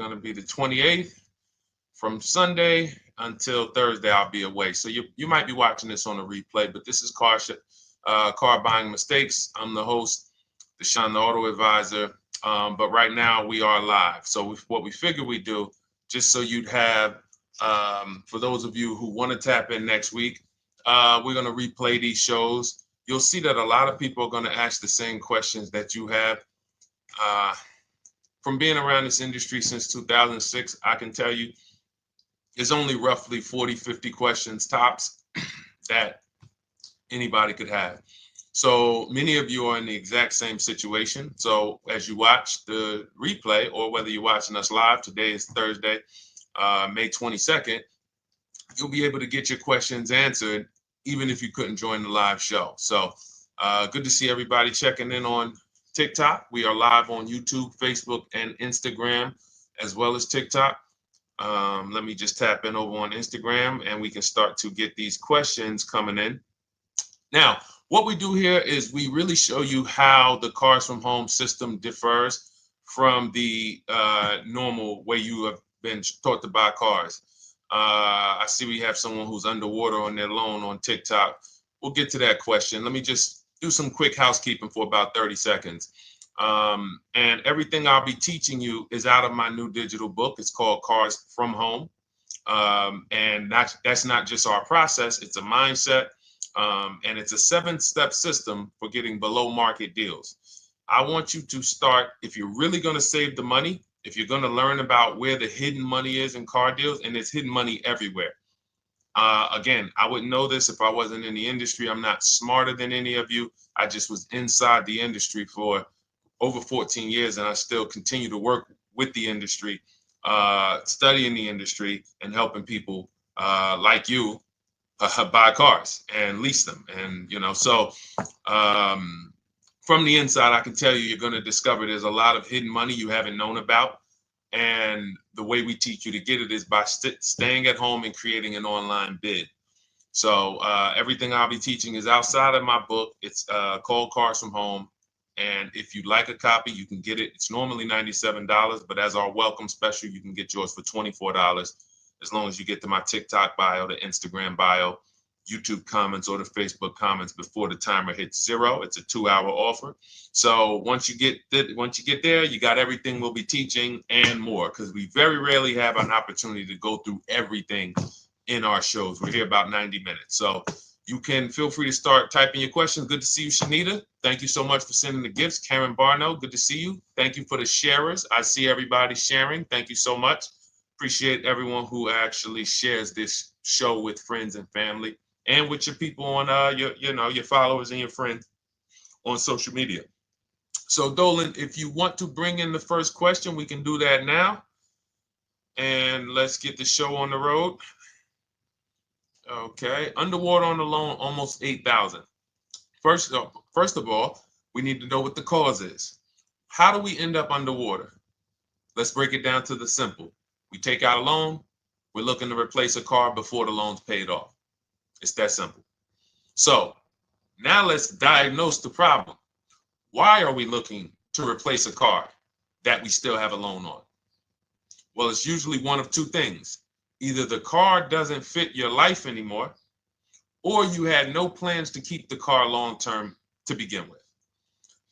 going to be the 28th. From Sunday until Thursday, I'll be away. So you might be watching this on a replay, but this is Car Buying Mistakes. I'm the host, Deshone the Auto Advisor. But right now we are live. So what we figured we'd do, just so you'd have, for those of you who want to tap in next week, we're going to replay these shows. You'll see that a lot of people are going to ask the same questions that you have. From being around this industry since 2006, I can tell you, there's only roughly 40, 50 questions tops that anybody could have. So many of you are in the exact same situation. So as you watch the replay, or whether you're watching us live, today is Thursday, May 22nd, you'll be able to get your questions answered, even if you couldn't join the live show. So good to see everybody checking in on TikTok. We are live on YouTube, Facebook, and Instagram, as well as TikTok. Let me just tap in over on Instagram and we can start to get these questions coming in. Now, what we do here is we really show you how the Cars from Home system differs from the normal way you have been taught to buy cars. I see we have someone who's underwater on their loan on TikTok. We'll get to that question. Let me just do some quick housekeeping for about 30 seconds. And everything I'll be teaching you is out of my new digital book. It's called Cars from Home. And that's not just our process, it's a mindset. And it's a 7-step system for getting below market deals. I want you to start, if you're really going to save the money, if you're going to learn about where the hidden money is in car deals, and there's hidden money everywhere. Again, I wouldn't know this if I wasn't in the industry. I'm not smarter than any of you. I just was inside the industry for over 14 years, and I still continue to work with the industry, studying the industry and helping people like you buy cars and lease them. And, so from the inside, I can tell you, you're going to discover there's a lot of hidden money you haven't known about. And the way we teach you to get it is by staying at home and creating an online bid. So everything I'll be teaching is outside of my book. It's called Cars from Home. And if you'd like a copy, you can get it. It's normally $97, but as our welcome special, you can get yours for $24, as long as you get to my TikTok bio, the Instagram bio, YouTube comments, or the Facebook comments before the timer hits 0. It's a 2-hour offer. So once you get there, you got everything we'll be teaching and more, because we very rarely have an opportunity to go through everything in our shows. We're here about 90 minutes. So you can feel free to start typing your questions. Good to see you, Shanita. Thank you so much for sending the gifts. Karen Barno, good to see you. Thank you for the sharers. I see everybody sharing. Thank you so much. Appreciate everyone who actually shares this show with friends and family, and with your people on your followers and your friends on social media. So Dolan, if you want to bring in the first question, we can do that now. And let's get the show on the road. Okay, underwater on the loan, almost 8,000. First of all, we need to know what the cause is. How do we end up underwater? Let's break it down to the simple. We take out a loan, we're looking to replace a car before the loan's paid off. It's that simple. So now let's diagnose the problem. Why are we looking to replace a car that we still have a loan on? Well, it's usually one of two things. Either the car doesn't fit your life anymore, or you had no plans to keep the car long-term to begin with.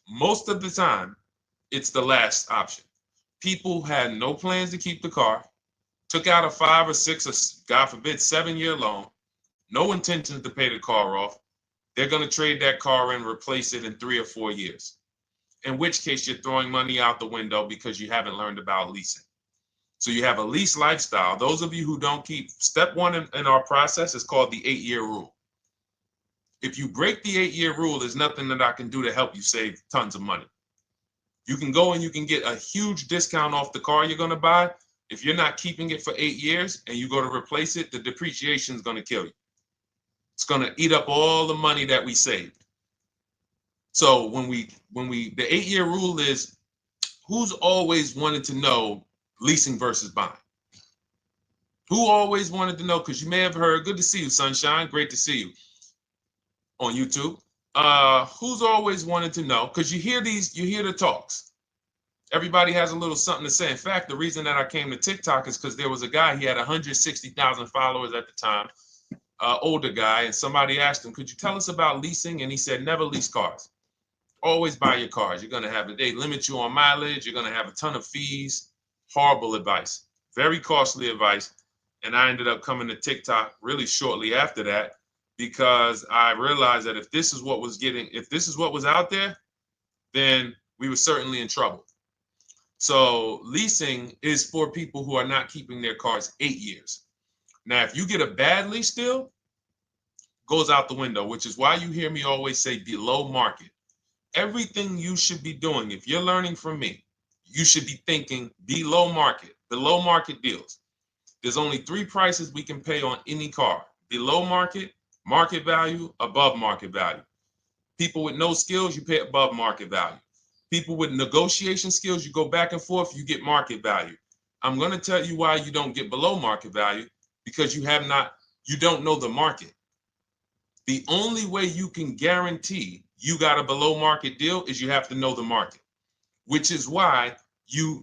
Most of the time, it's the last option. People had no plans to keep the car, took out a 5 or 6 or God forbid 7-year loan, no intentions to pay the car off. They're going to trade that car in, replace it in 3 or 4 years. In which case you're throwing money out the window because you haven't learned about leasing. So you have a lease lifestyle. Those of you who don't keep, step 1 in our process is called the 8-year rule. If you break the 8-year rule, there's nothing that I can do to help you save tons of money. You can go and you can get a huge discount off the car you're going to buy. If you're not keeping it for 8 years and you go to replace it, the depreciation is going to kill you. It's going to eat up all the money that we saved. So the 8-year rule is, who's always wanted to know leasing versus buying? Who always wanted to know? Because you may have heard, good to see you, Sunshine. Great to see you on YouTube. Who's always wanted to know? Because you hear the talks. Everybody has a little something to say. In fact, the reason that I came to TikTok is because there was a guy, he had 160,000 followers at the time, older guy, and somebody asked him, could you tell us about leasing? And he said, never lease cars. Always buy your cars. You're going to have they limit you on mileage. You're going to have a ton of fees. Horrible advice. Very costly advice. And I ended up coming to TikTok really shortly after that because I realized that if this is what was out there, then we were certainly in trouble. So leasing is for people who are not keeping their cars 8 years. Now, if you get a bad lease deal, goes out the window, which is why you hear me always say below market. Everything you should be doing, if you're learning from me, you should be thinking below market deals. There's only 3 prices we can pay on any car: below market, market value, above market value. People with no skills, you pay above market value. People with negotiation skills, you go back and forth, you get market value. I'm going to tell you why you don't get below market value, because you don't know the market. The only way you can guarantee you got a below market deal is you have to know the market, which is why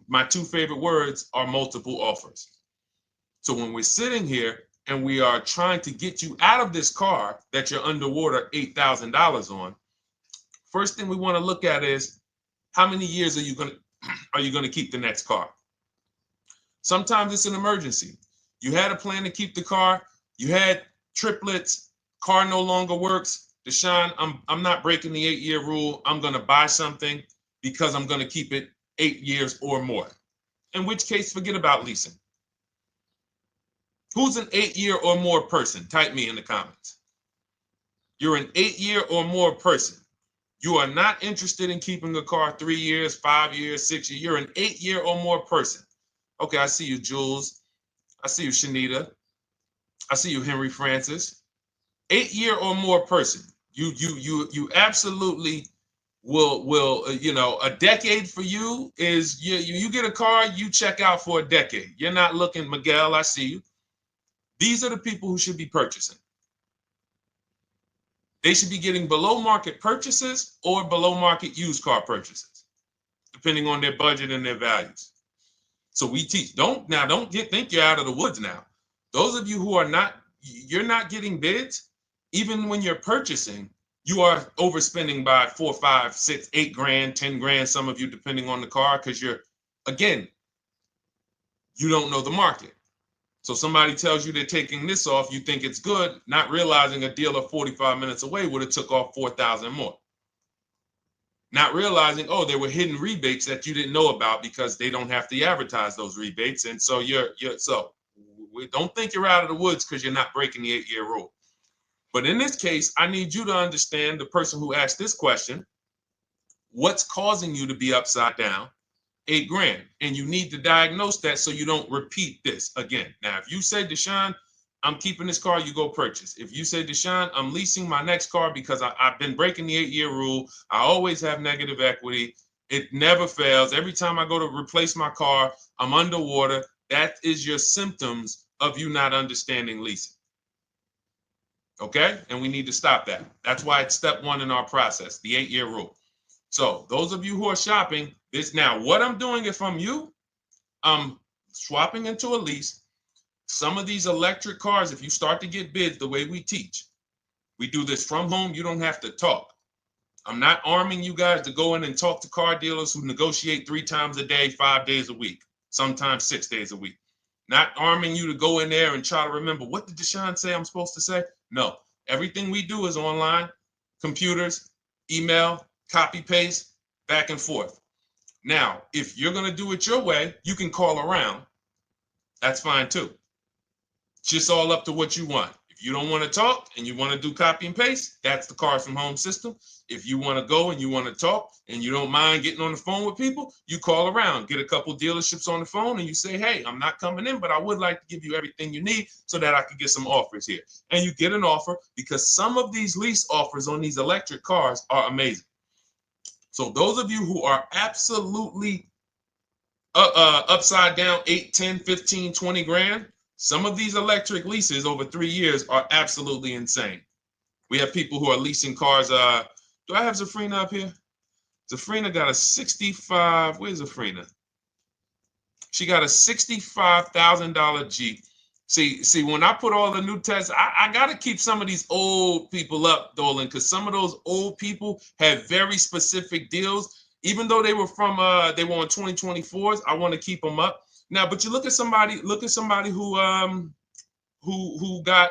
my 2 favorite words are multiple offers. So when we're sitting here and we are trying to get you out of this car that you're underwater $8,000 on, first thing we want to look at is how many years are you going to keep the next car? Sometimes it's an emergency. You had a plan to keep the car, you had triplets, car no longer works. Deshone, I'm not breaking the 8-year rule. I'm going to buy something because I'm going to keep it 8 years or more. In which case, forget about leasing. Who's an 8-year or more person? Type me in the comments. You're an 8-year or more person. You are not interested in keeping a car 3 years, 5 years, 6 years. You're an 8-year or more person. Okay, I see you, Jules. I see you, Shanita. I see you, Henry Francis. 8-year or more person. You absolutely will a decade for you is you get a car, you check out for a decade. You're not looking, Miguel, I see you. These are the people who should be purchasing. They should be getting below market purchases or below market used car purchases, depending on their budget and their values. So we teach, think you're out of the woods now. Those of you who you're not getting bids, even when you're purchasing, you are overspending by 4, 5, 6, 8 grand, 10 grand, some of you, depending on the car, because you don't know the market. So somebody tells you they're taking this off, you think it's good, not realizing a dealer 45 minutes away would have took off 4,000 more. Not realizing, there were hidden rebates that you didn't know about because they don't have to advertise those rebates. And so we don't think you're out of the woods because you're not breaking the 8-year rule. But in this case, I need you to understand, the person who asked this question, what's causing you to be upside down 8 grand? And you need to diagnose that so you don't repeat this again. Now, if you say, Deshone, I'm keeping this car, you go purchase. If you say, Deshone, I'm leasing my next car because I've been breaking the 8-year rule, I always have negative equity, it never fails. Every time I go to replace my car, I'm underwater. That is your symptoms of you not understanding leasing. Okay? And we need to stop that. That's why it's step 1 in our process, the 8-year rule. So those of you who are shopping this now, what I'm doing, if I'm you, I'm swapping into a lease. Some of these electric cars, if you start to get bids the way we teach, we do this from home, you don't have to talk. I'm not arming you guys to go in and talk to car dealers who negotiate 3 times a day, 5 days a week, sometimes 6 days a week. Not arming you to go in there and try to remember, what did Deshone say I'm supposed to say? No, everything we do is online, computers, email, copy, paste, back and forth. Now, if you're going to do it your way, you can call around. That's fine too. It's just all up to what you want. If you don't want to talk and you want to do copy and paste, that's the Cars from Home system. If you want to go and you want to talk and you don't mind getting on the phone with people, you call around, get a couple dealerships on the phone, and you say, hey, I'm not coming in, but I would like to give you everything you need so that I can get some offers here. And you get an offer, because some of these lease offers on these electric cars are amazing. So those of you who are absolutely upside down 8, 10, 15, 20 grand, some of these electric leases over 3 years are absolutely insane. We have people who are leasing cars. Do I have Zafrina up here? Zafrina got a 65. Where's Zafrina? She got a $65,000 Jeep. See, when I put all the new tests, I got to keep some of these old people up, Dolan, because some of those old people have very specific deals. Even though they were on 2024s, I want to keep them up. Now, but you look at somebody who got,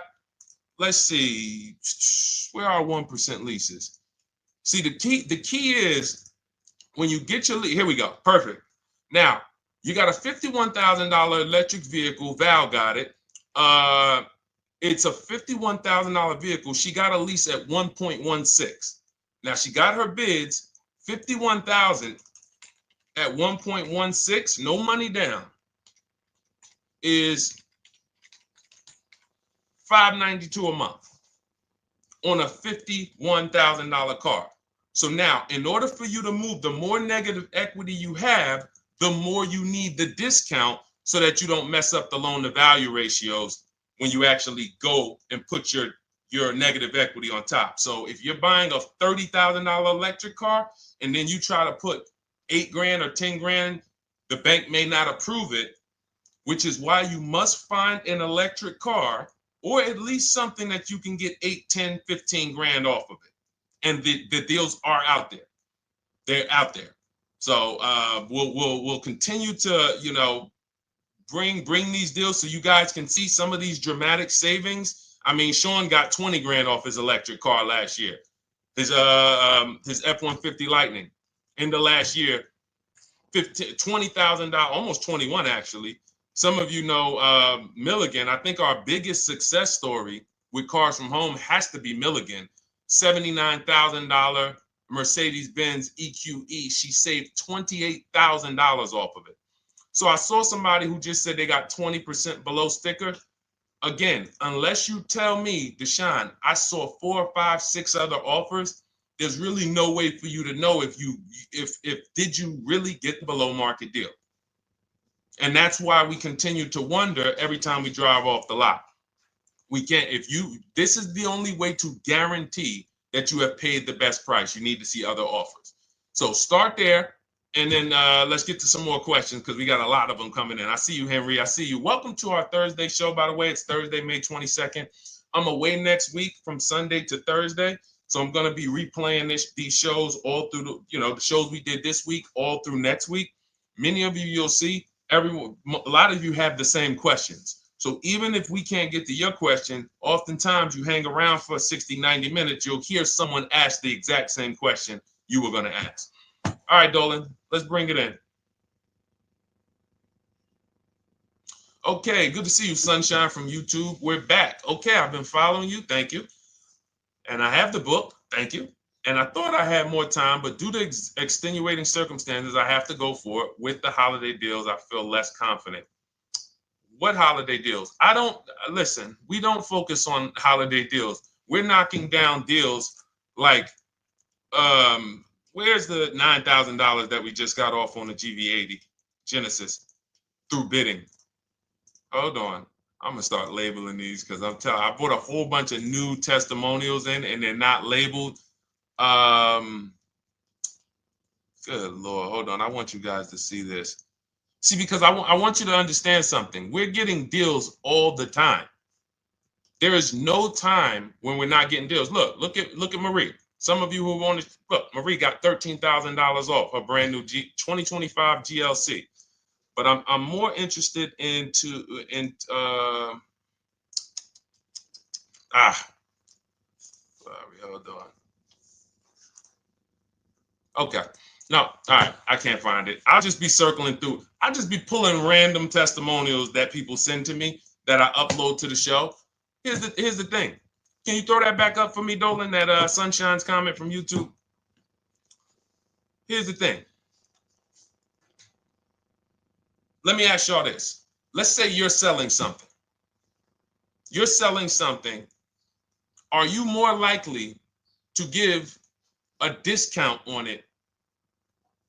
let's see, where are 1% leases? See, the key is when you get your lease, here we go, perfect. Now, you got a $51,000 electric vehicle, Val got it. It's a $51,000 vehicle. She got a lease at 1.16. Now she got her bids, 51,000 at 1.16, no money down, is $592 a month on a $51,000 car. So now, in order for you to move, the more negative equity you have, the more you need the discount so that you don't mess up the loan to value ratios when you actually go and put your negative equity on top. So if you're buying a $30,000 electric car and then you try to put $8,000 or $10,000, the bank may not approve it, which is why you must find an electric car or at least something that you can get 8, 10, 15 grand off of it. And the deals are out there. They're out there. So we'll continue to, bring these deals so you guys can see some of these dramatic savings. I mean, Sean got 20 grand off his electric car last year. His F-150 Lightning in the last year, $20,000, almost 21 actually. Some of you know Milligan. I think our biggest success story with Cars from Home has to be Milligan. $79,000 Mercedes-Benz EQE. She saved $28,000 off of it. So I saw somebody who just said they got 20% below sticker. Again, unless you tell me, Deshone, I saw 4, 5, 6 other offers, there's really no way for you to know if did you really get the below market deal. And that's why we continue to wonder every time we drive off the lot. We can't, this is the only way to guarantee that you have paid the best price. You need to see other offers. So start there. And then let's get to some more questions because we got a lot of them coming in. I see you, Henry. I see you. Welcome to our Thursday show, by the way. It's Thursday, May 22nd. I'm away next week from Sunday to Thursday. So I'm going to be replaying these shows all through, the shows we did this week, all through next week. Many of you, you'll see, a lot of you have the same questions. So even if we can't get to your question, oftentimes you hang around for 60, 90 minutes, you'll hear someone ask the exact same question you were going to ask. All right, Dolan, let's bring it in. Okay, good to see you, Sunshine from YouTube. We're back. Okay, I've been following you. Thank you. And I have the book. Thank you. And I thought I had more time, but due to extenuating circumstances, I have to go for it. With the holiday deals, I feel less confident. What holiday deals? Listen, we don't focus on holiday deals. We're knocking down deals like, where's the $9,000 that we just got off on the GV80 Genesis through bidding? Hold on. I'm going to start labeling these because I bought a whole bunch of new testimonials in and they're not labeled. Good Lord. Hold on. I want you guys to see this. See, because I want you to understand something. We're getting deals all the time. There is no time when we're not getting deals. Look at Marie. Some of you who want to look, Marie got $13,000 off her brand new 2025 GLC. But I'm more interested sorry, hold on. Okay. No, all right, I can't find it. I'll just be circling through. I'll just be pulling random testimonials that people send to me that I upload to the show. Here's the thing. Can you throw that back up for me, Dolan, that Sunshine's comment from YouTube? Here's the thing. Let me ask y'all this. Let's say you're selling something. You're selling something. Are you more likely to give a discount on it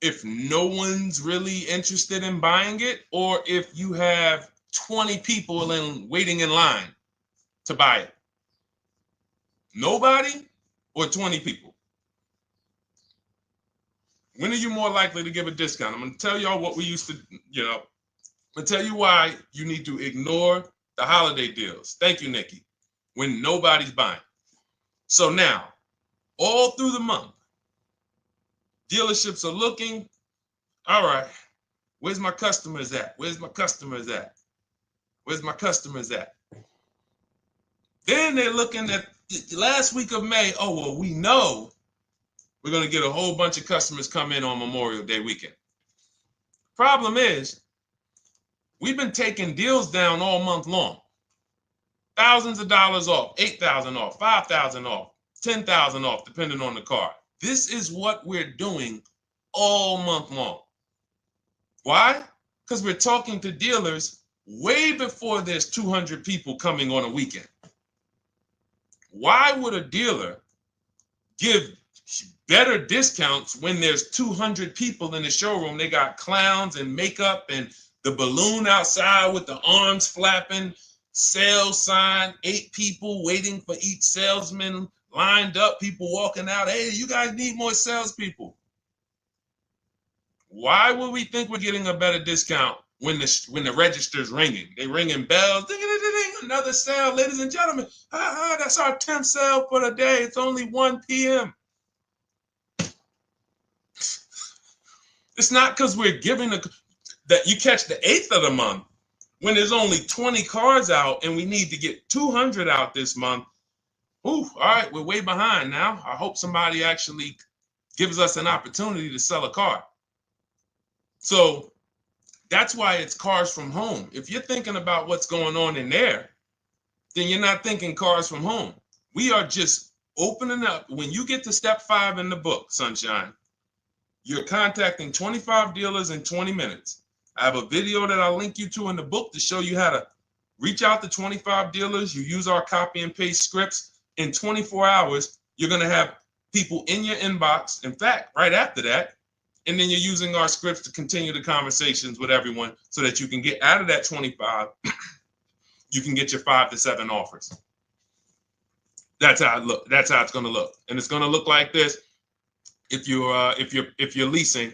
if no one's really interested in buying it, or if you have 20 people waiting in line to buy it? Nobody or 20 people? When are you more likely to give a discount? I'm going to tell y'all what we used to, I'm going to tell you why you need to ignore the holiday deals. Thank you, Nikki. When nobody's buying. So now, all through the month, dealerships are looking, all right, where's my customers at? Where's my customers at? Where's my customers at? Then they're looking at the last week of May. Oh, well, we know we're going to get a whole bunch of customers come in on Memorial Day weekend. Problem is, we've been taking deals down all month long. Thousands of dollars off, 8,000 off, 5,000 off, 10,000 off, depending on the car. This is what we're doing all month long. Why? Because we're talking to dealers way before there's 200 people coming on a weekend. Why would a dealer give better discounts when there's 200 people in the showroom? They got clowns and makeup and the balloon outside with the arms flapping, sales sign, 8 people waiting for each salesman lined up, people walking out. Hey, you guys need more salespeople. Why would we think we're getting a better discount when the register's ringing? They ringing bells, ding, ding, ding, ding, another sale, ladies and gentlemen. That's our 10th sale for the day. It's only 1 p.m. It's not because we're giving that you catch the 8th of the month when there's only 20 cars out and we need to get 200 out this month. Ooh, all right, we're way behind now. I hope somebody actually gives us an opportunity to sell a car. So that's why it's cars from home. If you're thinking about what's going on in there, then you're not thinking cars from home. We are just opening up. When you get to step 5 in the book, Sunshine, you're contacting 25 dealers in 20 minutes. I have a video that I'll link you to in the book to show you how to reach out to 25 dealers. You use our copy and paste scripts. In 24 hours, you're going to have people in your inbox. In fact, right after that, and then you're using our scripts to continue the conversations with everyone so that you can get out of that 25, you can get your 5 to 7 offers. That's how it look. That's how it's going to look. And it's going to look like this. If you're leasing,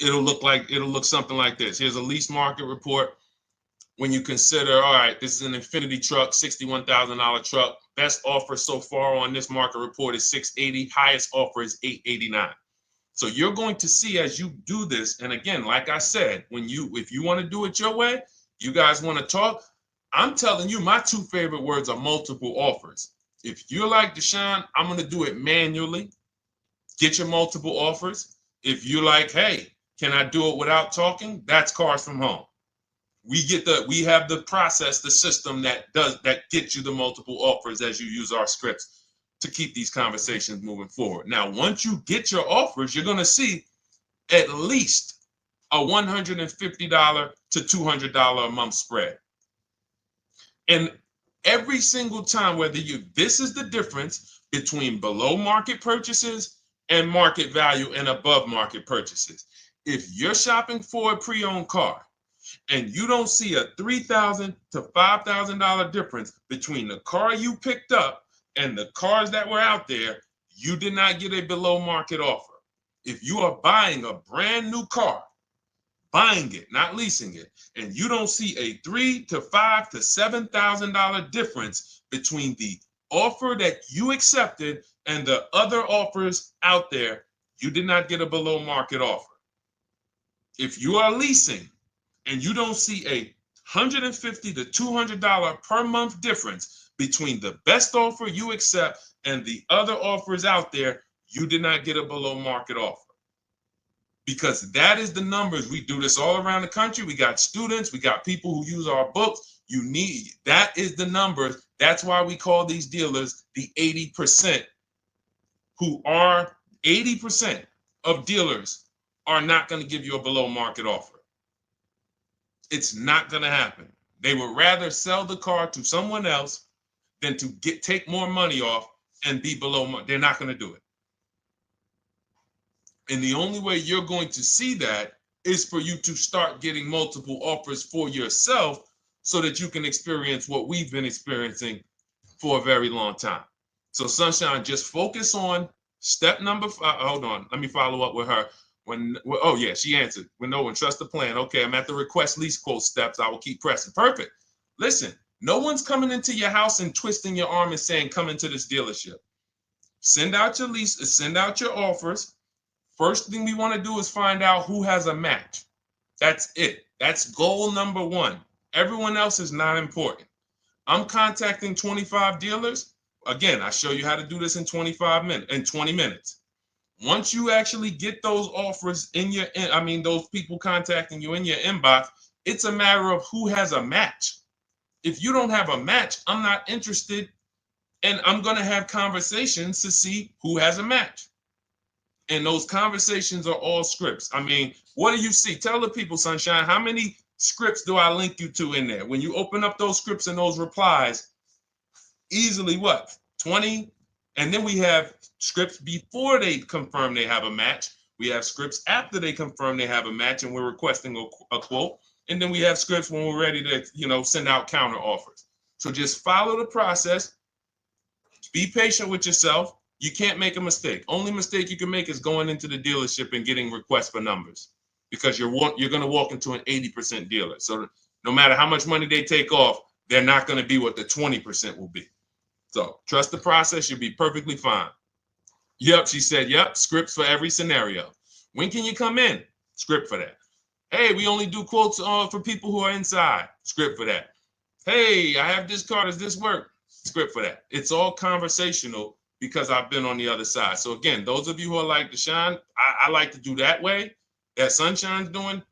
it'll look something like this. Here's a lease market report. When you consider, all right, this is an Infinity truck, $61,000 truck. Best offer so far on this market report is $680. Highest offer is $889. So you're going to see as you do this, and again, like I said, if you want to do it your way, you guys want to talk, I'm telling you, my 2 favorite words are multiple offers. If you're like Deshone, I'm going to do it manually. Get your multiple offers. If you're like, hey, can I do it without talking? That's cars from home. We have the process, the system that gets you the multiple offers as you use our scripts to keep these conversations moving forward. Now, once you get your offers, you're going to see at least a $150 to $200 a month spread. And every single time, this is the difference between below market purchases and market value and above market purchases. If you're shopping for a pre-owned car and you don't see a $3,000 to $5,000 difference between the car you picked up and the cars that were out there, you did not get a below market offer. If you are buying a brand new car, buying it, not leasing it, and you don't see a $3,000 to $5,000 to $7,000 difference between the offer that you accepted and the other offers out there, you did not get a below market offer. If you are leasing and you don't see a $150 to $200 per month difference between the best offer you accept and the other offers out there, you did not get a below market offer. Because that is the numbers. We do this all around the country. We got students, we got people who use our books. That is the numbers. That's why we call these dealers the 80%, who are 80% of dealers are not going to give you a below market offer. It's not going to happen. They would rather sell the car to someone else than to take more money off and be below market. They're not going to do it. And the only way you're going to see that is for you to start getting multiple offers for yourself so that you can experience what we've been experiencing for a very long time. So Sunshine, just focus on Step number 5. Hold on. Let me follow up with her. Oh yeah, she answered. When trust the plan. Okay, I'm at the request lease quote steps. I will keep pressing. Perfect. Listen, no one's coming into your house and twisting your arm and saying, come into this dealership. Send out your lease, send out your offers. First thing we want to do is find out who has a match. That's it. That's goal number 1. Everyone else is not important. I'm contacting 25 dealers. Again, I show you how to do this in 20 minutes. Once you actually get those offers those people contacting you in your inbox, it's a matter of who has a match. If you don't have a match, I'm not interested, and I'm going to have conversations to see who has a match. And those conversations are all scripts. I mean, what do you see? Tell the people, Sunshine, how many scripts do I link you to in there? When you open up those scripts and those replies, easily what? 20? And then we have scripts before they confirm they have a match. We have scripts after they confirm they have a match and we're requesting a quote. And then we have scripts when we're ready to, send out counter offers. So just follow the process. Be patient with yourself. You can't make a mistake. Only mistake you can make is going into the dealership and getting requests for numbers, because you're going to walk into an 80% dealer. So no matter how much money they take off, they're not going to be what the 20% will be. So trust the process. You'll be perfectly fine. Yep, she said, yep, scripts for every scenario. When can you come in? Script for that. Hey, we only do quotes for people who are inside. Script for that. Hey, I have this car. Does this work? Script for that. It's all conversational because I've been on the other side. So again, those of you who are like Deshone, I like to do that way, that Sunshine's doing.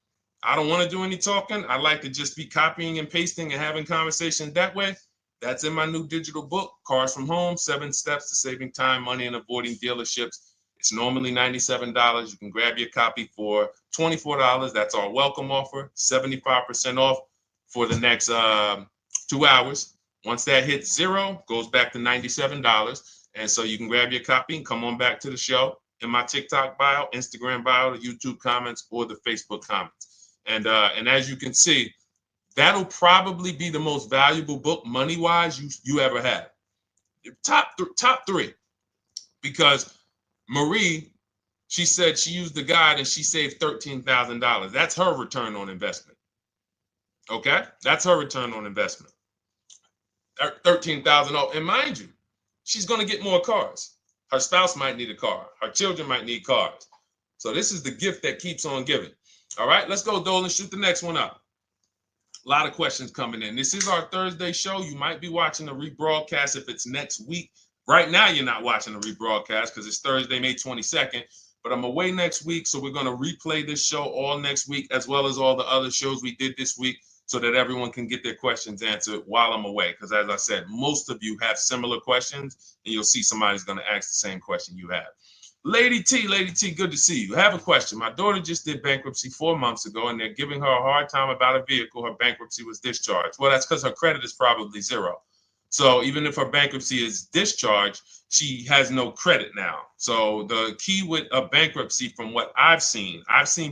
I don't want to do any talking. I like to just be copying and pasting and having conversations that way. That's in my new digital book, Cars from Home, 7 Steps to Saving Time, Money, and Avoiding Dealerships. It's normally $97. You can grab your copy for $24. That's our welcome offer, 75% off for the next 2 hours. Once that hits 0, goes back to $97. And so you can grab your copy and come on back to the show in my TikTok bio, Instagram bio, the YouTube comments, or the Facebook comments. And as you can see, that'll probably be the most valuable book money-wise you ever had. Top 3. Because Marie, she said she used the guide and she saved $13,000. That's her return on investment. Okay? That's her return on investment. $13,000. And mind you, she's going to get more cars. Her spouse might need a car. Her children might need cars. So this is the gift that keeps on giving. All right, let's go, Dolan. Shoot the next one up. A lot of questions coming in. This is our Thursday show. You might be watching the rebroadcast if it's next week. Right now, you're not watching the rebroadcast because it's Thursday, May 22nd. But I'm away next week, so we're going to replay this show all next week, as well as all the other shows we did this week, so that everyone can get their questions answered while I'm away. Because as I said, most of you have similar questions, and you'll see somebody's going to ask the same question you have. Lady T, good to see you. I have a question. My daughter just did bankruptcy 4 months ago, and they're giving her a hard time about a vehicle. Her bankruptcy was discharged. Well, that's because her credit is probably 0. So even if her bankruptcy is discharged, she has no credit now. So the key with a bankruptcy, from what I've seen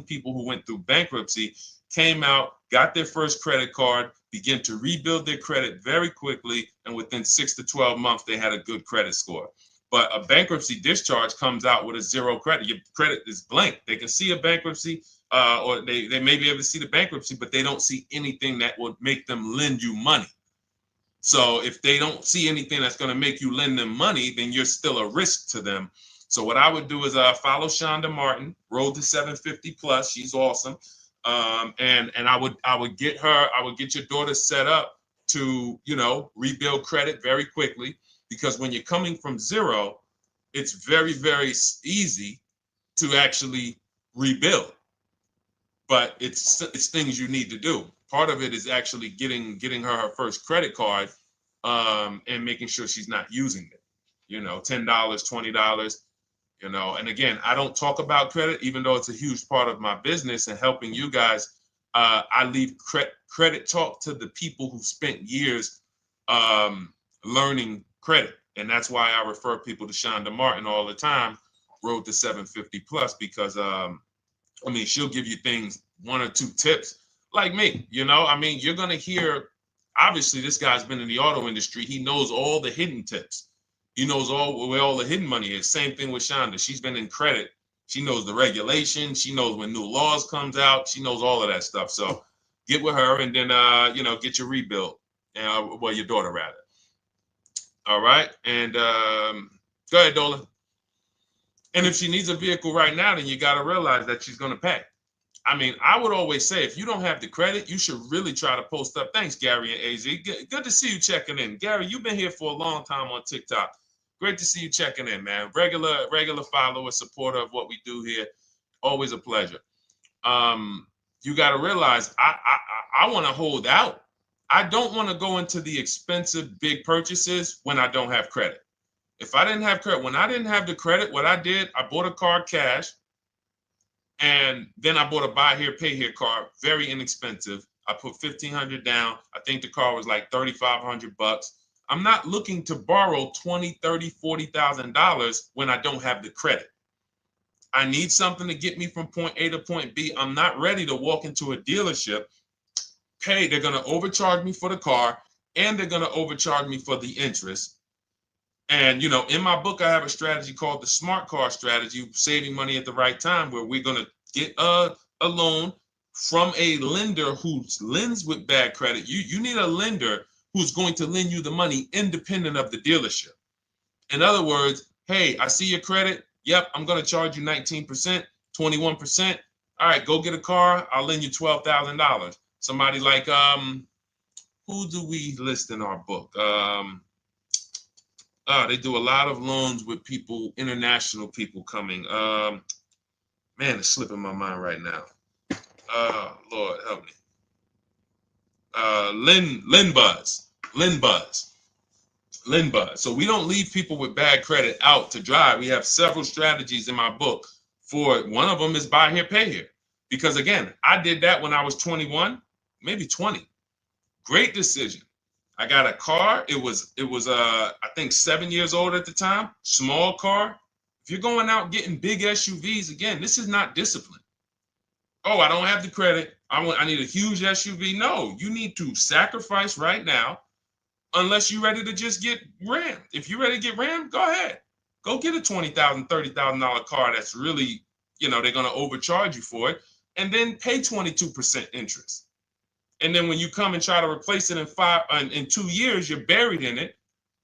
people who went through bankruptcy, came out, got their first credit card, began to rebuild their credit very quickly, and within 6 to 12 months, they had a good credit score. But a bankruptcy discharge comes out with a 0 credit. Your credit is blank. They can see a bankruptcy, or they may be able to see the bankruptcy, but they don't see anything that would make them lend you money. So if they don't see anything that's going to make you lend them money, then you're still a risk to them. So what I would do is follow Shonda Martin, Road to 750 Plus. She's awesome. And I would get your daughter set up to, rebuild credit very quickly, because when you're coming from 0, it's very, very easy to actually rebuild. But it's things you need to do. Part of it is actually getting her first credit card, and making sure she's not using it. $10, $20. And again, I don't talk about credit, even though it's a huge part of my business and helping you guys. I leave credit talk to the people who spent years learning credit. And that's why I refer people to Shonda Martin all the time, Road to 750 Plus, because she'll give you things, 1 or 2 tips, like me. You're going to hear, obviously, this guy's been in the auto industry. He knows all the hidden tips, He knows where all the hidden money is. Same thing with Shonda. She's been in credit. She knows the regulation. She knows when new laws comes out. She knows all of that stuff. So get with her and then, get your rebuild. Well, your daughter rather. All right. And go ahead, Dolan. And if she needs a vehicle right now, then you got to realize that she's going to pay. I mean, I would always say if you don't have the credit, you should really try to post up. Thanks, Gary and AZ. Good to see you checking in. Gary, you've been here for a long time on TikTok. Great to see you checking in, man. Regular follower, supporter of what we do here. Always a pleasure. You got to realize I want to hold out. I don't want to go into the expensive big purchases when I don't have credit. If I didn't have credit, when I didn't have the credit, what I did, I bought a car cash, and then I bought a buy here, pay here card, very inexpensive. I put $1,500 down. I think the car was like $3,500. I'm not looking to borrow $20,000, $30,000, $40,000 when I don't have the credit. I need something to get me from point A to point B. I'm not ready to walk into a dealership, pay. They're going to overcharge me for the car, and they're going to overcharge me for the interest. And, in my book, I have a strategy called the smart car strategy, saving money at the right time, where we're going to get a loan from a lender who lends with bad credit. You need a lender who's going to lend you the money independent of the dealership. In other words, hey, I see your credit. Yep, I'm going to charge you 19%, 21%. All right, go get a car. I'll lend you $12,000. Somebody like, who do we list in our book? They do a lot of loans with people, international people coming. Man, it's slipping my mind right now. Lord help me. Linbuzz. So we don't leave people with bad credit out to dry. We have several strategies in my book for it. One of them is buy here, pay here. Because again, I did that when I was 21, maybe 20. Great decision. I got a car. It was I think 7 years old at the time. Small car. If you're going out getting big SUVs, again, this is not discipline. Oh, I don't have the credit. I need a huge SUV. No, you need to sacrifice right now, unless you're ready to just get rammed. If you're ready to get rammed, go ahead. Go get a $20,000, $30,000 car that's really, they're going to overcharge you for it, and then pay 22% interest. And then when you come and try to replace it in 2 years, you're buried in it.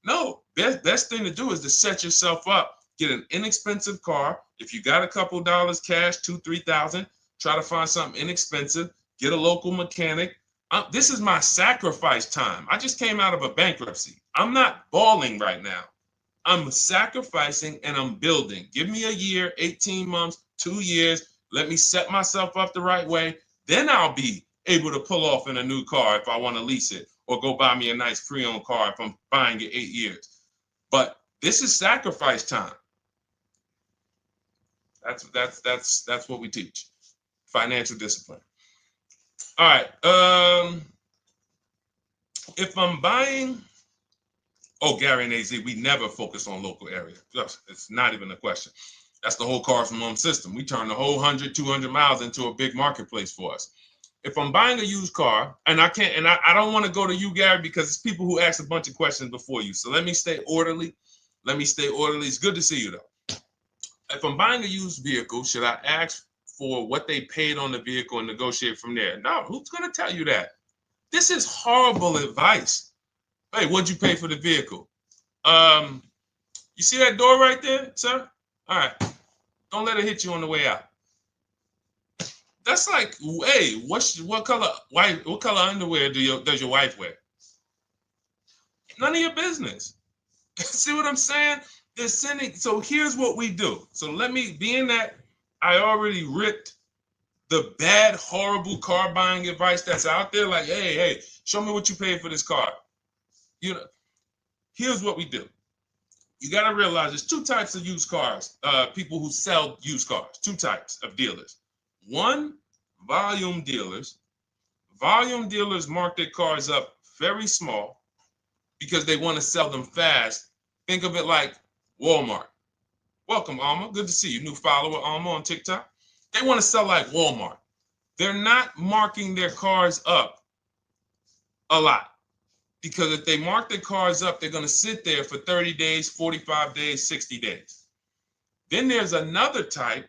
No, best thing to do is to set yourself up. Get an inexpensive car. If you got a couple dollars cash, $2,000, $3,000, try to find something inexpensive. Get a local mechanic. This is my sacrifice time. I just came out of a bankruptcy. I'm not balling right now. I'm sacrificing and I'm building. Give me a year, 18 months, 2 years. Let me set myself up the right way. Then I'll be able to pull off in a new car if I want to lease it, or go buy me a nice pre-owned car if I'm buying it 8 years. But this is sacrifice time. That's what we teach. Financial discipline. All right. If I'm buying, Gary and AZ, we never focus on local area. It's not even a question. That's the whole car from home system. We turn the whole 100, 200 miles into a big marketplace for us. If I'm buying a used car, and I can't, and I don't want to go to you, Gary, because it's people who ask a bunch of questions before you. So let me stay orderly. It's good to see you, though. If I'm buying a used vehicle, should I ask for what they paid on the vehicle and negotiate from there? No, who's going to tell you that? This is horrible advice. Hey, what'd you pay for the vehicle? You see that door right there, sir? All right. Don't let it hit you on the way out. That's like, hey, what color underwear does your wife wear? None of your business. See what I'm saying? They're sending. So here's what we do. So being that I already ripped the bad, horrible car buying advice that's out there, like, hey, show me what you paid for this car. Here's what we do. You got to realize there's two types of used cars, people who sell used cars, two types of dealers. One, volume dealers. Volume dealers mark their cars up very small because they want to sell them fast. Think of it like Walmart. Welcome, Alma. Good to see you. New follower, Alma, on TikTok. They want to sell like Walmart. They're not marking their cars up a lot. Because if they mark their cars up, they're going to sit there for 30 days, 45 days, 60 days. Then there's another type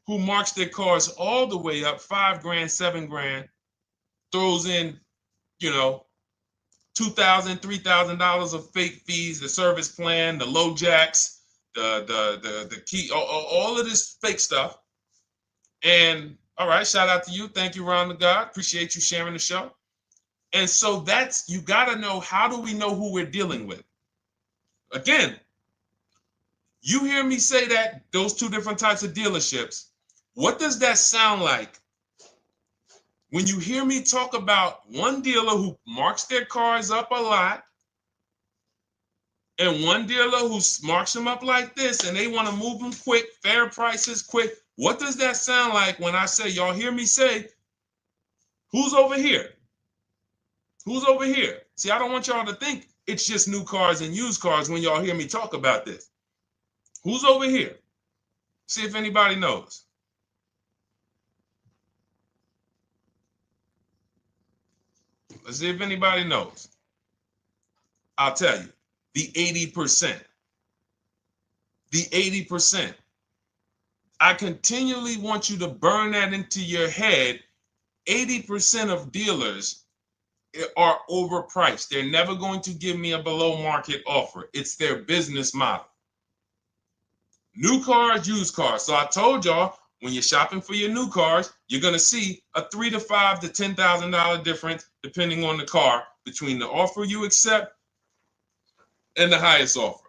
who marks their cars all the way up, 5 grand, 7 grand, throws in, you know, $2,000, $3,000 of fake fees, the service plan, the low jacks, the key, all of this fake stuff. And all right, shout out to you. Thank you, Ron the God. Appreciate you sharing the show. And so that's, you got to know, how do we know who we're dealing with? Again, you hear me say that, those two different types of dealerships. What does that sound like when you hear me talk about one dealer who marks their cars up a lot and one dealer who marks them up like this and they want to move them quick, fair prices, quick? What does that sound like when I say, y'all hear me say, who's over here? Who's over here? See, I don't want y'all to think it's just new cars and used cars when y'all hear me talk about this. Who's over here? See if anybody knows. Let's see if anybody knows. I'll tell you, the 80%. The 80%. I continually want you to burn that into your head. 80% of dealers are overpriced. They're never going to give me a below market offer. It's their business model. New cars, used cars. So I told y'all, when you're shopping for your new cars, you're going to see a $3,000 to $5,000 to $10,000 difference, depending on the car, between the offer you accept and the highest offer.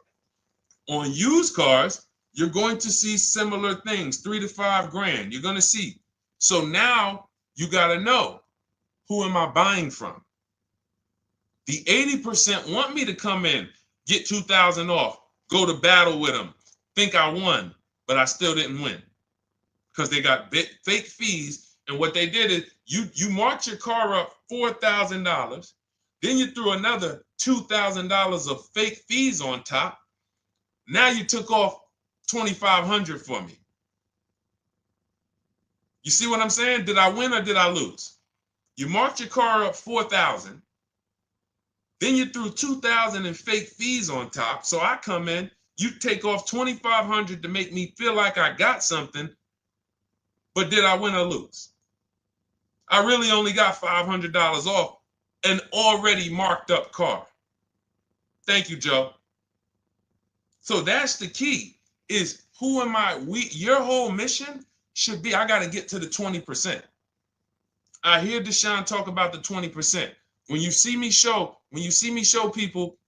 On used cars, you're going to see similar things, 3 to 5 grand. You're going to see. So now you got to know, who am I buying from? The 80% want me to come in, get 2,000 off, go to battle with them, think I won, but I still didn't win because they got fake fees. And what they did is you marked your car up $4,000, then you threw another $2,000 of fake fees on top. Now you took off $2,500 for me. You see what I'm saying? Did I win or did I lose? You marked your car up $4,000. Then you threw $2,000 in fake fees on top. So I come in, you take off $2,500 to make me feel like I got something. But did I win or lose? I really only got $500 off an already marked up car. Thank you, Joe. So that's the key, is who am I? Your whole mission should be, I got to get to the 20%. I hear Deshone talk about the 20%. When you see me show people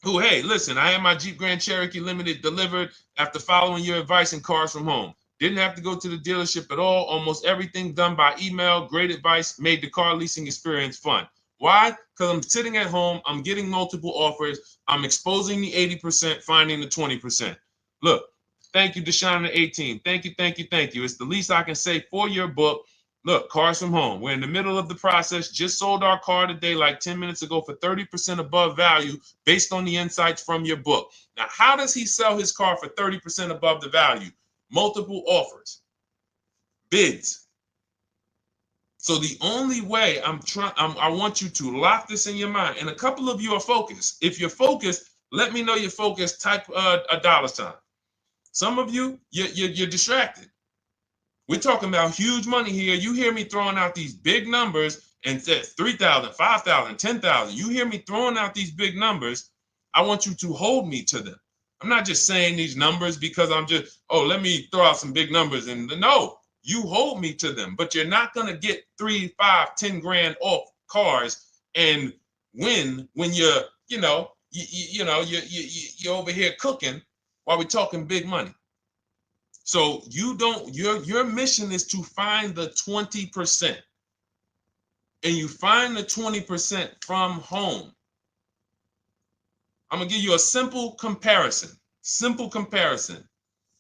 who, hey, listen, I had my Jeep Grand Cherokee Limited delivered after following your advice and cars from home. Didn't have to go to the dealership at all. Almost everything done by email. Great advice. Made the car leasing experience fun. Why? Because I'm sitting at home. I'm getting multiple offers. I'm exposing the 80%, finding the 20%. Look, thank you, Deshone the 18. Thank you, thank you, thank you. It's the least I can say for your book. Look, cars from home. We're in the middle of the process. Just sold our car today, like 10 minutes ago, for 30% above value based on the insights from your book. Now, how does he sell his car for 30% above the value? Multiple offers, bids. So the only way I want you to lock this in your mind. And a couple of you are focused. If you're focused, let me know you're focused. Type a $sign. Some of you, you're distracted. We're talking about huge money here. You hear me throwing out these big numbers and said 3,000, 5,000, 10,000. You hear me throwing out these big numbers. I want you to hold me to them. I'm not just saying these numbers because I'm just, let me throw out some big numbers. And no, you hold me to them, but you're not going to get 3, 5, 10 grand off cars and win when you're over here cooking while we're talking big money. So your mission is to find the 20%. And you find the 20% from home. I'm going to give you a simple comparison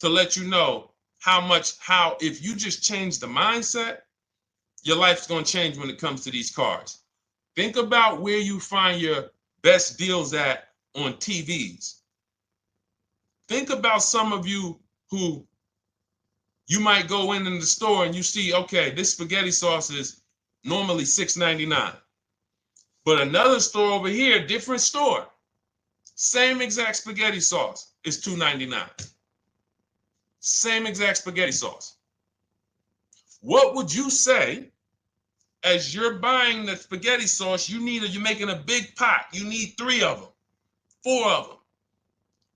to let you know how if you just change the mindset, your life's going to change when it comes to these cars. Think about where you find your best deals at on TVs. Think about some of you who you might go in the store and you see, okay, this spaghetti sauce is normally $6.99. But another store over here, different store, same exact spaghetti sauce is $2.99. Same exact spaghetti sauce. What would you say as you're buying the spaghetti sauce? You're making a big pot. You need 3 of them, 4 of them.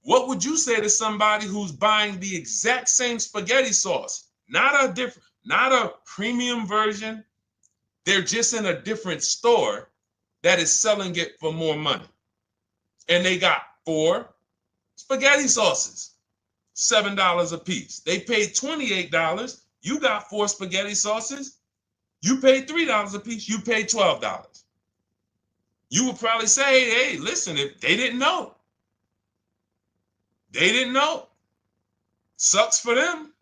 What would you say to somebody who's buying the exact same spaghetti sauce? Not a premium version. They're just in a different store that is selling it for more money. And they got 4 spaghetti sauces, $7 a piece. They paid $28. You got 4 spaghetti sauces. You paid $3 a piece. You paid $12. You would probably say, hey, listen, if they didn't know. They didn't know. Sucks for them.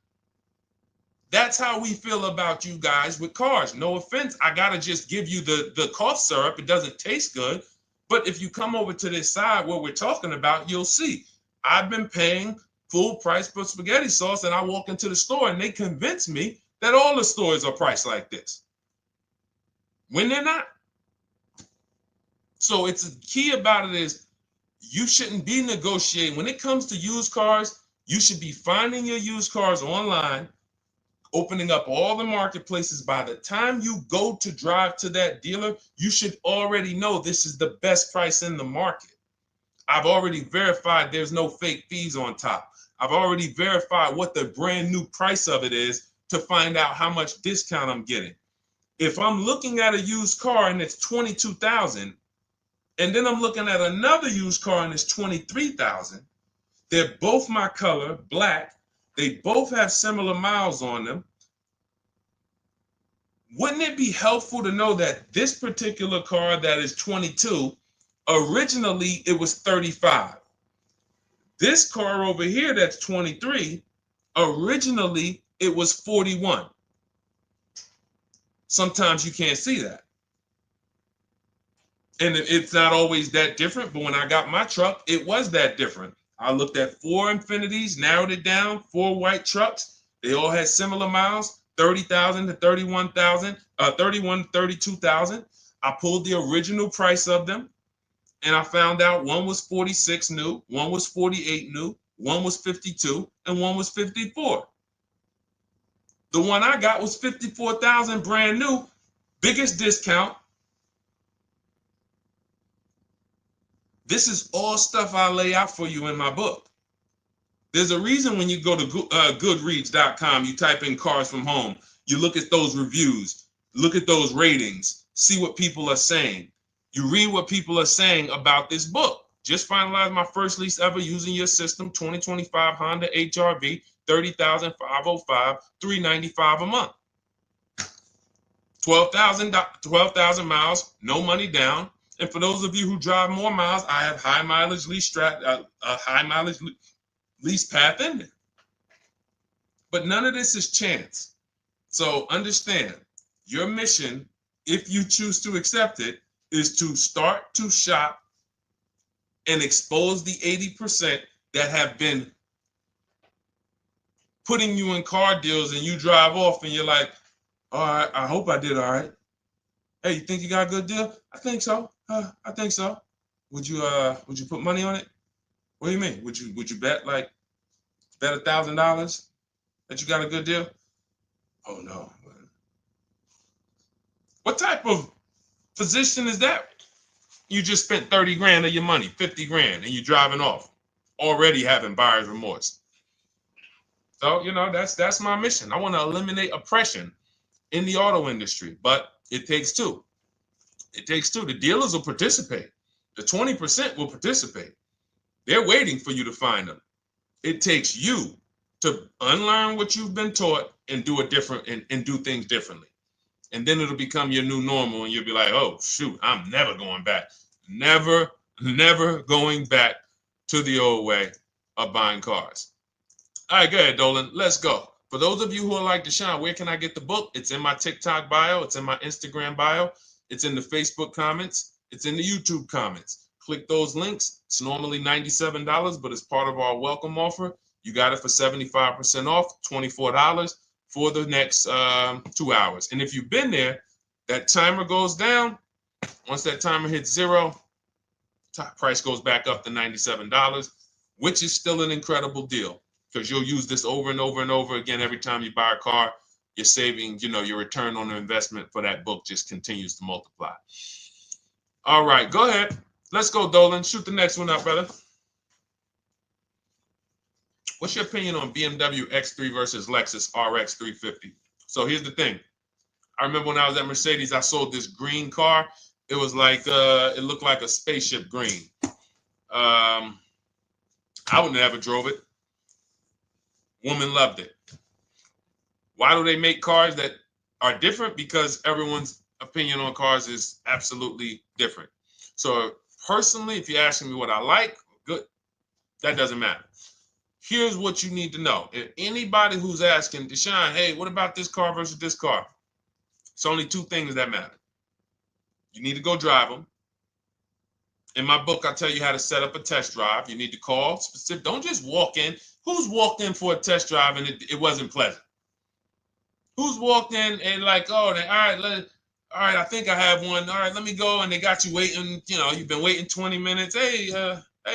That's how we feel about you guys with cars. No offense. I got to just give you the cough syrup. It doesn't taste good. But if you come over to this side where we're talking about, you'll see. I've been paying full price for spaghetti sauce, and I walk into the store and they convince me that all the stores are priced like this, when they're not. So it's the key about it is you shouldn't be negotiating. When it comes to used cars, you should be finding your used cars online, opening up all the marketplaces. By the time you go to drive to that dealer, you should already know this is the best price in the market. I've already verified there's no fake fees on top. I've already verified what the brand new price of it is to find out how much discount I'm getting. If I'm looking at a used car and it's $22,000, and then I'm looking at another used car and it's $23,000, they're both my color, black. They both have similar miles on them. Wouldn't it be helpful to know that this particular car that is 22, originally it was 35. This car over here that's 23, originally it was 41. Sometimes you can't see that. And it's not always that different, but when I got my truck, it was that different. I looked at 4 Infinities, narrowed it down, 4 white trucks. They all had similar miles, 30,000 to 31,000, 31 to 32,000. I pulled the original price of them, and I found out one was 46 new, one was 48 new, one was 52, and one was 54. The one I got was 54,000 brand new, biggest discount. This is all stuff I lay out for you in my book. There's a reason when you go to Goodreads.com, you type in cars from home, you look at those reviews, look at those ratings, see what people are saying. You read what people are saying about this book. Just finalized my first lease ever using your system, 2025 Honda HR-V, 30,505, $395 a month. 12,000 miles, no money down. And for those of you who drive more miles, I have high mileage lease lease path in there. But none of this is chance. So understand, your mission, if you choose to accept it, is to start to shop and expose the 80% that have been putting you in car deals, and you drive off and you're like, all right, I hope I did all right. Hey, you think you got a good deal? I think so. I think so. Would you put money on it? What do you mean? Would you bet $1,000 that you got a good deal? Oh no. What type of position is that? You just spent 30 grand of your money, 50 grand, and you're driving off, already having buyer's remorse. So, that's my mission. I want to eliminate oppression in the auto industry, but it takes two. It takes two. The dealers will participate. The 20% will participate. They're waiting for you to find them. It takes you to unlearn what you've been taught and do it different and do things differently. And then it'll become your new normal, and you'll be like, oh, shoot, I'm never going back. Never going back to the old way of buying cars. All right, go ahead, Dolan. Let's go. For those of you who are like Deshone, where can I get the book? It's in my TikTok bio. It's in my Instagram bio. It's in the Facebook comments. It's in the YouTube comments. Click those links. It's normally $97, but it's part of our welcome offer. You got it for 75% off, $24 for the next 2 hours. And if you've been there, that timer goes down. Once that timer hits 0, top price goes back up to $97, which is still an incredible deal because you'll use this over and over and over again every time you buy a car. You're saving, your return on the investment for that book just continues to multiply. All right, go ahead. Let's go, Dolan. Shoot the next one up, brother. What's your opinion on BMW X3 versus Lexus RX 350? So here's the thing. I remember when I was at Mercedes, I sold this green car. It was like, it looked like a spaceship green. I would never drove it. Woman loved it. Why do they make cars that are different? Because everyone's opinion on cars is absolutely different. So personally, if you're asking me what I like, good, that doesn't matter. Here's what you need to know. If anybody who's asking, Deshone, hey, what about this car versus this car? It's only two things that matter. You need to go drive them. In my book, I tell you how to set up a test drive. You need to call specific. Don't just walk in. Who's walked in for a test drive and it wasn't pleasant? Who's walked in and like, oh, all right, I think I have one. All right, let me go. And they got you waiting. You've been waiting 20 minutes. Hey,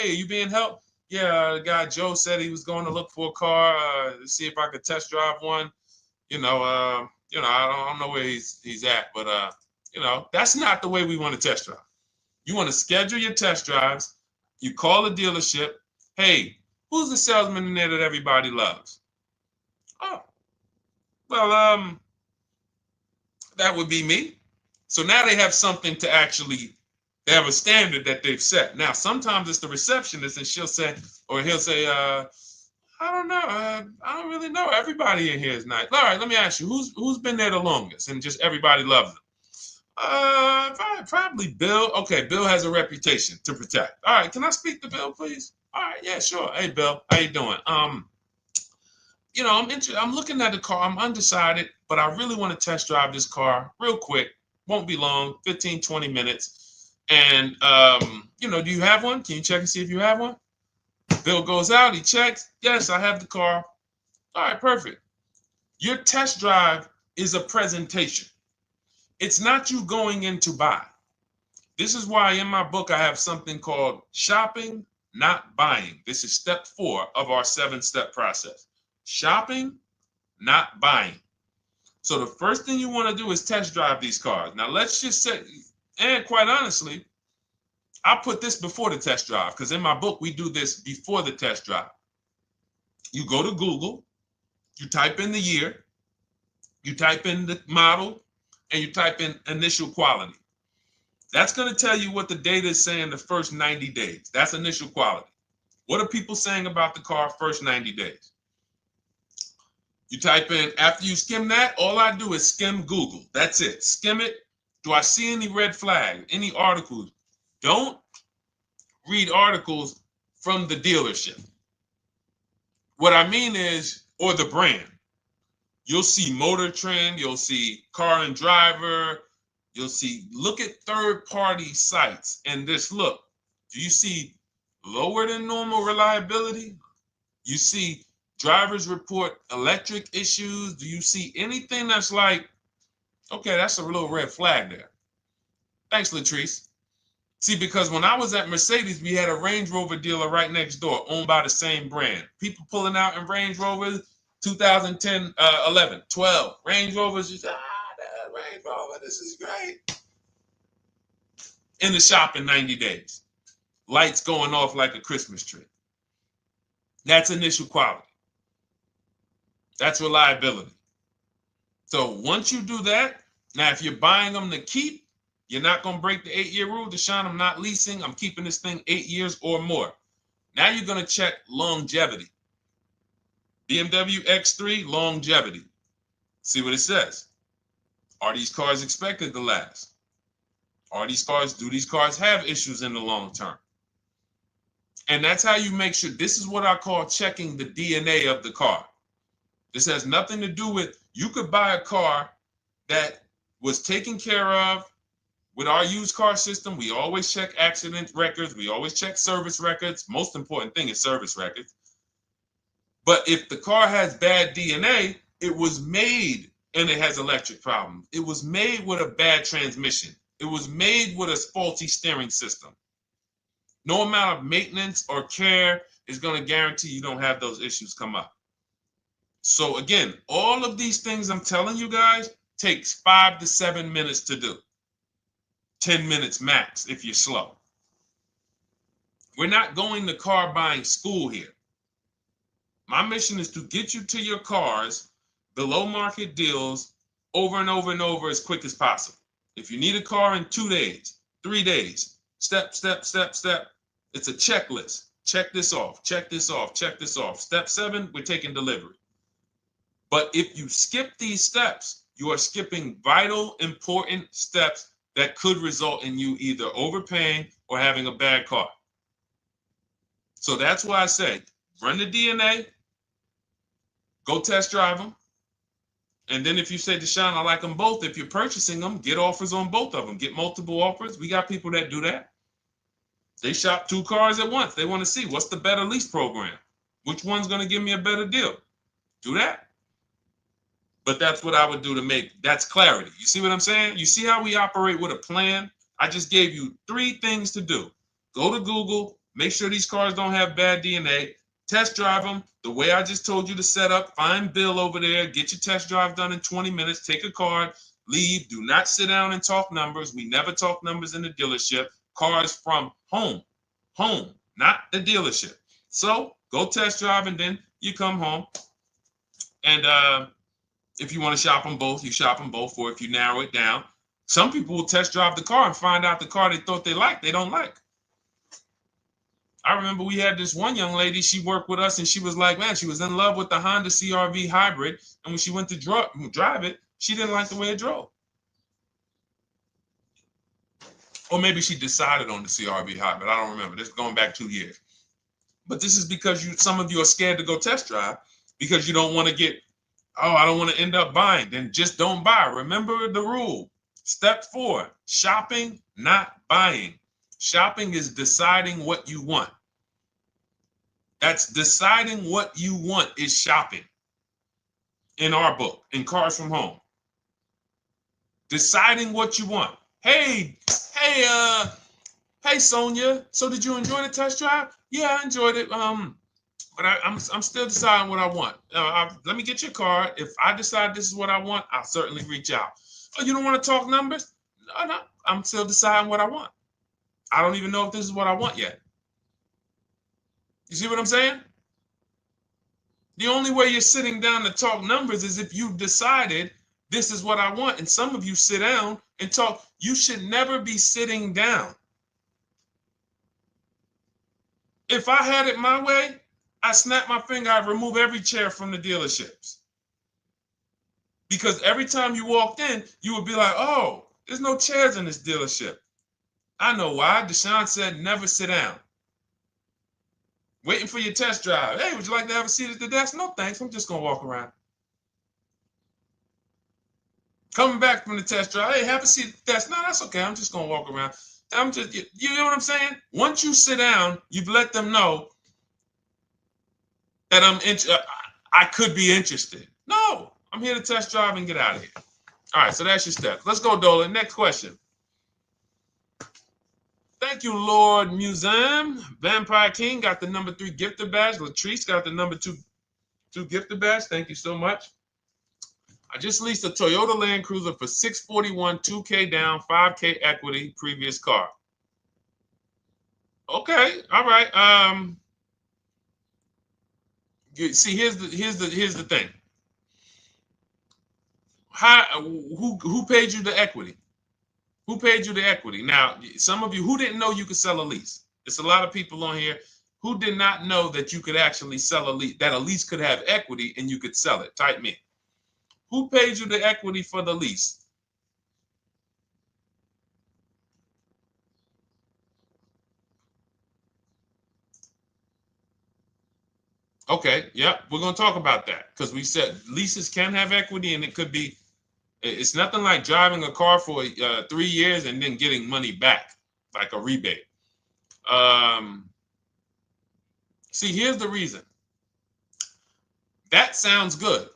you being helped? Yeah, the guy Joe said he was going to look for a car to see if I could test drive one. I don't know where he's at, but that's not the way we want to test drive. You want to schedule your test drives. You call the dealership. Hey, who's the salesman in there that everybody loves? Oh, well, that would be me. So now they have something to actually, they have a standard that they've set. Now, sometimes it's the receptionist and he'll say, I don't know. I don't really know. Everybody in here is nice. All right, let me ask you, who's been there the longest? And just everybody loves them. Probably Bill. Okay, Bill has a reputation to protect. All right, can I speak to Bill, please? All right, yeah, sure. Hey, Bill, how you doing? I'm looking at the car. I'm undecided, but I really want to test drive this car real quick. Won't be long, 15, 20 minutes. And do you have one? Can you check and see if you have one? Bill goes out, he checks. Yes, I have the car. All right, perfect. Your test drive is a presentation. It's not you going in to buy. This is why in my book I have something called shopping, not buying. This is step 4 of our 7-step process. Shopping, not buying. So the first thing you want to do is test drive these cars. Now let's just say, and quite honestly, I put this before the test drive because in my book we do this before the test drive. You go to Google, you type in the year, you type in the model, and you type in initial quality. That's going to tell you what the data is saying the first 90 days. That's initial quality. What are people saying about the car first 90 days? You type in, after you skim that, all I do is skim Google. That's it. Skim it. Do I see any red flags, any articles? Don't read articles from the dealership. What I mean is, or the brand. You'll see Motor Trend, you'll see Car and Driver, look at third-party sites and just look. Do you see lower than normal reliability? You see drivers report electric issues? Do you see anything that's like, okay, that's a little red flag there? Thanks, Latrice. See, because when I was at Mercedes, we had a Range Rover dealer right next door owned by the same brand. People pulling out in Range Rovers, 2010, 11, 12. Range Rovers, just, that Range Rover, this is great. In the shop in 90 days. Lights going off like a Christmas tree. That's initial quality. That's reliability. So once you do that, now if you're buying them to keep, you're not going to break the 8-year rule. Deshone, I'm not leasing. I'm keeping this thing 8 years or more. Now you're going to check longevity. BMW X3, longevity. See what it says. Are these cars expected to last? Do these cars have issues in the long term? And that's how you make sure. This is what I call checking the DNA of the car. This has nothing to do with, you could buy a car that was taken care of with our used car system. We always check accident records. We always check service records. Most important thing is service records. But if the car has bad DNA, it was made and it has electric problems. It was made with a bad transmission. It was made with a faulty steering system. No amount of maintenance or care is going to guarantee you don't have those issues come up. So again, all of these things I'm telling you guys takes 5 to 7 minutes to do. 10 minutes max if you're slow. We're not going to car buying school here. My mission is to get you to your cars below market deals over and over and over as quick as possible. If you need a car in 2 days, 3 days, step, step, step, step. It's a checklist. Check this off, check this off, check this off. Step 7, we're taking delivery. But if you skip these steps, you are skipping vital, important steps that could result in you either overpaying or having a bad car. So that's why I say, run the DNA, go test drive them. And then if you say, Deshone, I like them both, if you're purchasing them, get offers on both of them. Get multiple offers. We got people that do that. They shop 2 cars at once. They want to see what's the better lease program. Which one's going to give me a better deal? Do that. But that's what I would do to make, that's clarity. You see what I'm saying? You see how we operate with a plan? I just gave you 3 things to do. Go to Google, make sure these cars don't have bad DNA, test drive them the way I just told you to set up, find Bill over there, get your test drive done in 20 minutes, take a card, leave, do not sit down and talk numbers. We never talk numbers in the dealership. Cars from home, not the dealership. So go test drive and then you come home. And if you want to shop them both, you shop them both. Or if you narrow it down, some people will test drive the car and find out the car they thought they liked, they don't like. I remember we had this one young lady, she worked with us and she was like, man, she was in love with the Honda CR-V hybrid. And when she went to drive it, she didn't like the way it drove. Or maybe she decided on the CR-V hybrid. I don't remember. This is going back 2 years. But this is because some of you are scared to go test drive because you don't want to get, oh, I don't want to end up buying. Then just don't buy. Remember the rule. Step 4, shopping, not buying. Shopping is deciding what you want. That's deciding what you want is shopping in our book, in Cars from Home. Deciding what you want. Hey, Sonia. So did you enjoy the test drive? Yeah, I enjoyed it. But I'm still deciding what I want. Let me get your card. If I decide this is what I want, I'll certainly reach out. Oh, you don't want to talk numbers? No, I'm still deciding what I want. I don't even know if this is what I want yet. You see what I'm saying? The only way you're sitting down to talk numbers is if you've decided this is what I want. And some of you sit down and talk. You should never be sitting down. If I had it my way, I snap my finger, I'd remove every chair from the dealerships. Because every time you walked in, you would be like, oh, there's no chairs in this dealership. I know why. Deshone said never sit down. Waiting for your test drive. Hey, would you like to have a seat at the desk? No, thanks. I'm just going to walk around. Coming back from the test drive. Hey, have a seat at the desk. No, that's okay. I'm just going to walk around. You know what I'm saying? Once you sit down, you've let them know that I could be interested. No, I'm here to test drive and get out of here. All right, so that's your steps. Let's go, Dolan. Next question. Thank you, Lord Museum. Vampire King got the number 3 gifter badge. Latrice got the number 2 gifter badge. Thank you so much. I just leased a Toyota Land Cruiser for $641, $2K down, $5K equity, previous car. Okay, all right. See, here's the thing. Who paid you the equity? Who paid you the equity? Now, some of you who didn't know you could sell a lease. There's a lot of people on here who did not know that you could actually sell a lease, that a lease could have equity and you could sell it. Type me. Who paid you the equity for the lease? Okay, yep, we're going to talk about that because we said leases can have equity and it could be, it's nothing like driving a car for 3 years and then getting money back, like a rebate. See, here's the reason. That sounds good.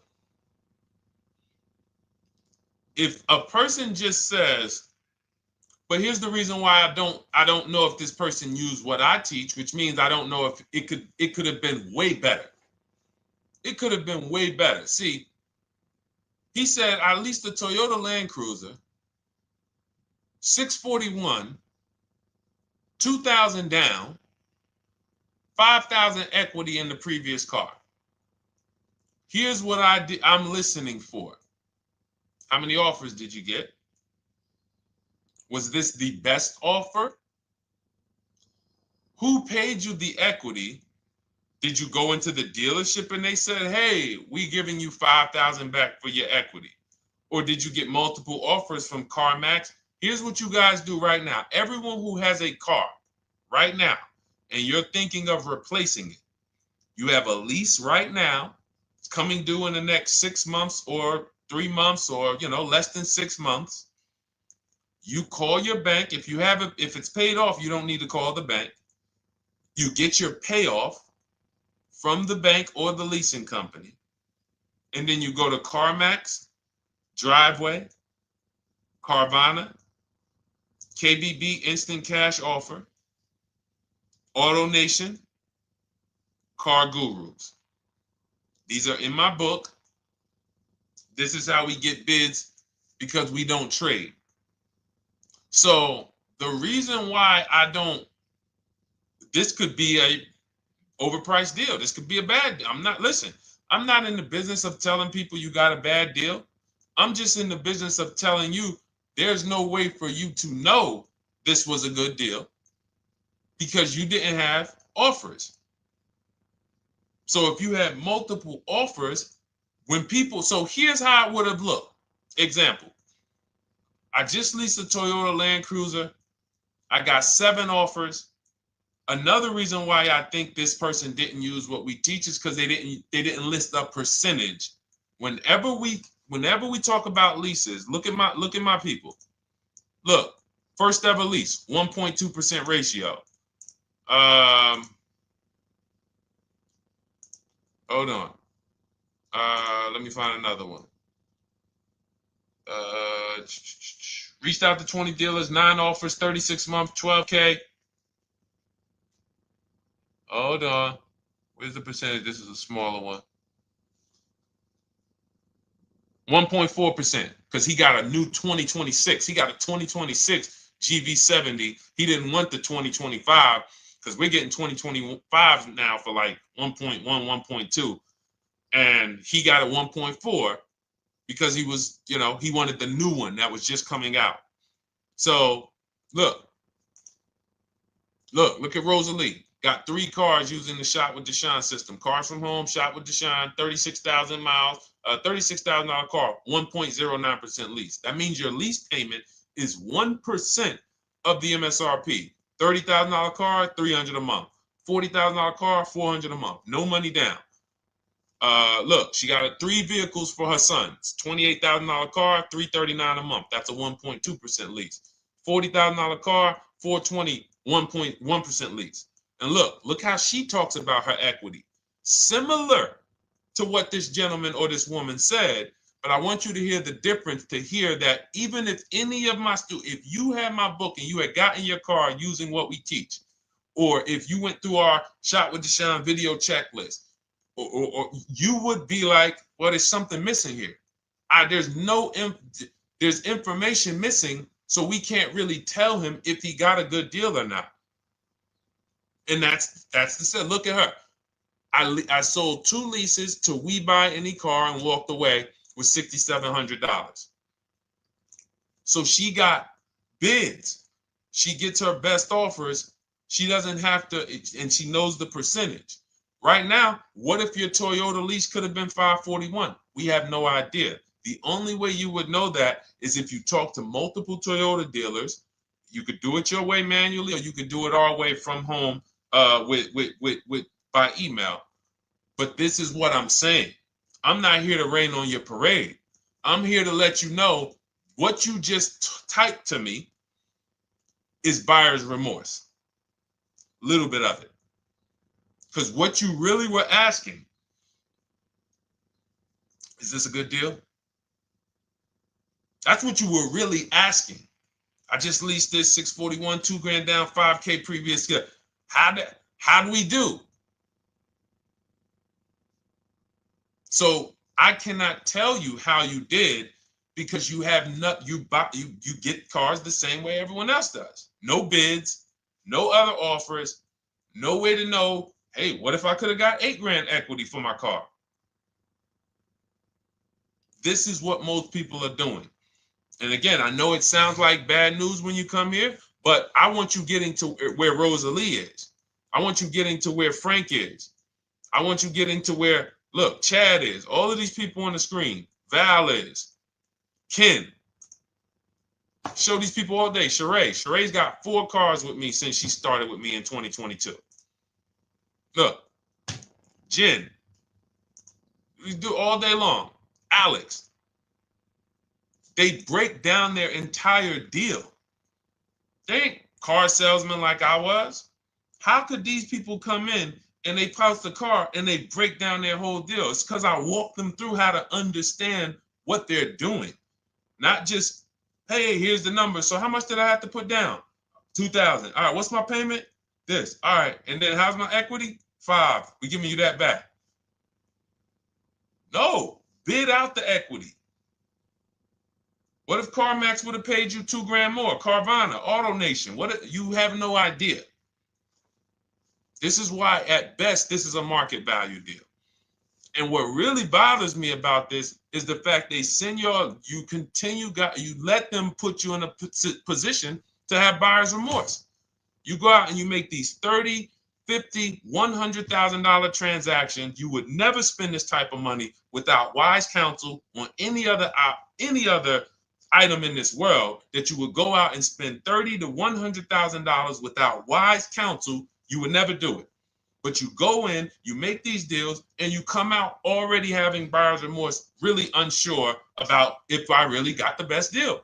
If a person just says, But here's the reason why I don't know if this person used what I teach, which means I don't know if it could have been way better. It could have been way better. See, he said I leased a Toyota Land Cruiser, 641, 2,000 down, 5,000 equity in the previous car. Here's what I'm listening for. How many offers did you get? Was this the best offer? Who paid you the equity? Did you go into the dealership and they said, hey, we giving you 5,000 back for your equity? Or did you get multiple offers from CarMax? Here's what you guys do right now. Everyone who has a car right now, and you're thinking of replacing it, you have a lease right now. It's coming due in the next 6 months or 3 months or, less than 6 months. You call your bank. If it's paid off, you don't need to call the bank. You get your payoff from the bank or the leasing company. And then you go to CarMax, Driveway, Carvana, KBB Instant Cash Offer, AutoNation, Car Gurus. These are in my book. This is how we get bids because we don't trade. So the reason why this could be a overpriced deal. This could be a bad deal. I'm not in the business of telling people you got a bad deal. I'm just in the business of telling you there's no way for you to know this was a good deal because you didn't have offers. So if you had multiple offers, so here's how it would have looked. Example, I just leased a Toyota Land Cruiser. I got 7 offers. Another reason why I think this person didn't use what we teach is because they didn't list a percentage. Whenever we talk about leases, look at my people. Look, first ever lease, 1.2% ratio. Hold on. Let me find another one. Reached out to 20 dealers, 9 offers, 36 months, 12K. Hold on. Where's the percentage? This is a smaller one. 1.4%, because he got a new 2026. He got a 2026 GV70. He didn't want the 2025 because we're getting 2025 now for like 1.1, 1.2. And he got a 1.4 because he was, he wanted the new one that was just coming out. So look at Rosalie. Got 3 cars using the Shop with Deshone system. Cars from home, Shop with Deshone, 36,000 miles, $36,000 car, 1.09% lease. That means your lease payment is 1% of the MSRP. $30,000 car, $300 a month. $40,000 car, $400 a month. No money down. Look, she got 3 vehicles for her sons. $28,000 car, $339 a month. That's a 1.2% lease. $40,000 car, $420, 1.1% lease. And look how she talks about her equity. Similar to what this gentleman or this woman said, but I want you to hear the difference, to hear that even if any of my students, if you had my book and you had gotten your car using what we teach, or if you went through our Shop with Deshone video checklist, or you would be like, well, there's something missing here. There's information missing, so we can't really tell him if he got a good deal or not. And that's the set. Look at her. I sold 2 leases to We Buy Any Car and walked away with $6,700. So she got bids. She gets her best offers. She doesn't have to, and she knows the percentage. Right now, what if your Toyota lease could have been $541? We have no idea. The only way you would know that is if you talk to multiple Toyota dealers. You could do it your way manually, or you could do it our way from home by email. But this is what I'm saying. I'm not here to rain on your parade. I'm here to let you know what you just typed to me is buyer's remorse. A little bit of it. Because what you really were asking, is this a good deal? That's what you were really asking. I just leased this 641, 2 grand down, 5K previous year. How do we do? So I cannot tell you how you did because you have not you get cars the same way everyone else does. No bids, no other offers, no way to know, hey, what if I could have got 8 grand equity for my car? This is what most people are doing. And again, I know it sounds like bad news when you come here, but I want you getting to where Rosalie is. I want you getting to where Frank is. I want you getting to where, look, Chad is. All of these people on the screen. Val is. Ken. Show these people all day. Sheree. Sheree's got 4 cars with me since she started with me in 2022. Look. Jen. We do all day long. Alex. They break down their entire deal. They ain't car salesmen like I was. How could these people come in and they pounce the car and they break down their whole deal? It's because I walk them through how to understand what they're doing. Not just, hey, here's the number. So how much did I have to put down? 2,000. All right, what's my payment? This. All right, and then how's my equity? 5. We're giving you that back. No, bid out the equity. What if CarMax would have paid you 2 grand more? Carvana, AutoNation, you have no idea. This is why, at best, this is a market value deal. And what really bothers me about this is the fact they send you let them put you in a position to have buyer's remorse. You go out and you make these $30,000, $50,000, $100,000 transactions. You would never spend this type of money without wise counsel on any other item in this world. That you would go out and spend $30,000 to $100,000 without wise counsel. You would never do it. But you go in, you make these deals, and you come out already having buyer's remorse, really unsure about if I really got the best deal.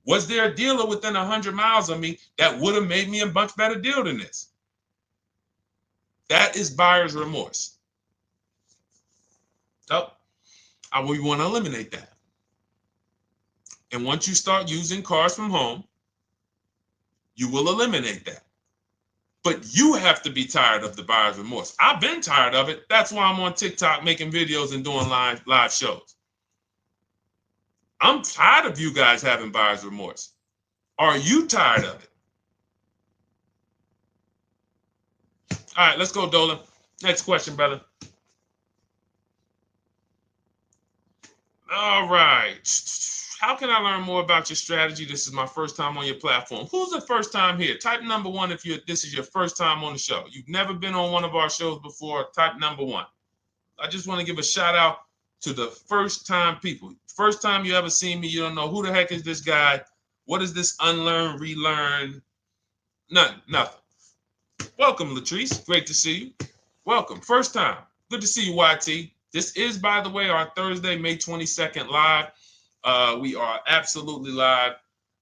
Was there a dealer within 100 miles of me that would have made me a much better deal than this? That is buyer's remorse. So we want to eliminate that. And once you start using cars from home, you will eliminate that. But you have to be tired of the buyer's remorse. I've been tired of it. That's why I'm on TikTok making videos and doing live shows. I'm tired of you guys having buyer's remorse. Are you tired of it? All right, let's go, Dolan. Next question, brother. All right. How can I learn more about your strategy? This is my first time on your platform. Who's the first time here? Type number 1 if this is your first time on the show. You've never been on one of our shows before. Type number 1. I just want to give a shout out to the first time people. First time you ever seen me, you don't know who the heck is this guy. What is this unlearn, relearn? Nothing. Welcome, Latrice. Great to see you. Welcome. First time. Good to see you, YT. This is, by the way, our Thursday, May 22nd live. We are absolutely live,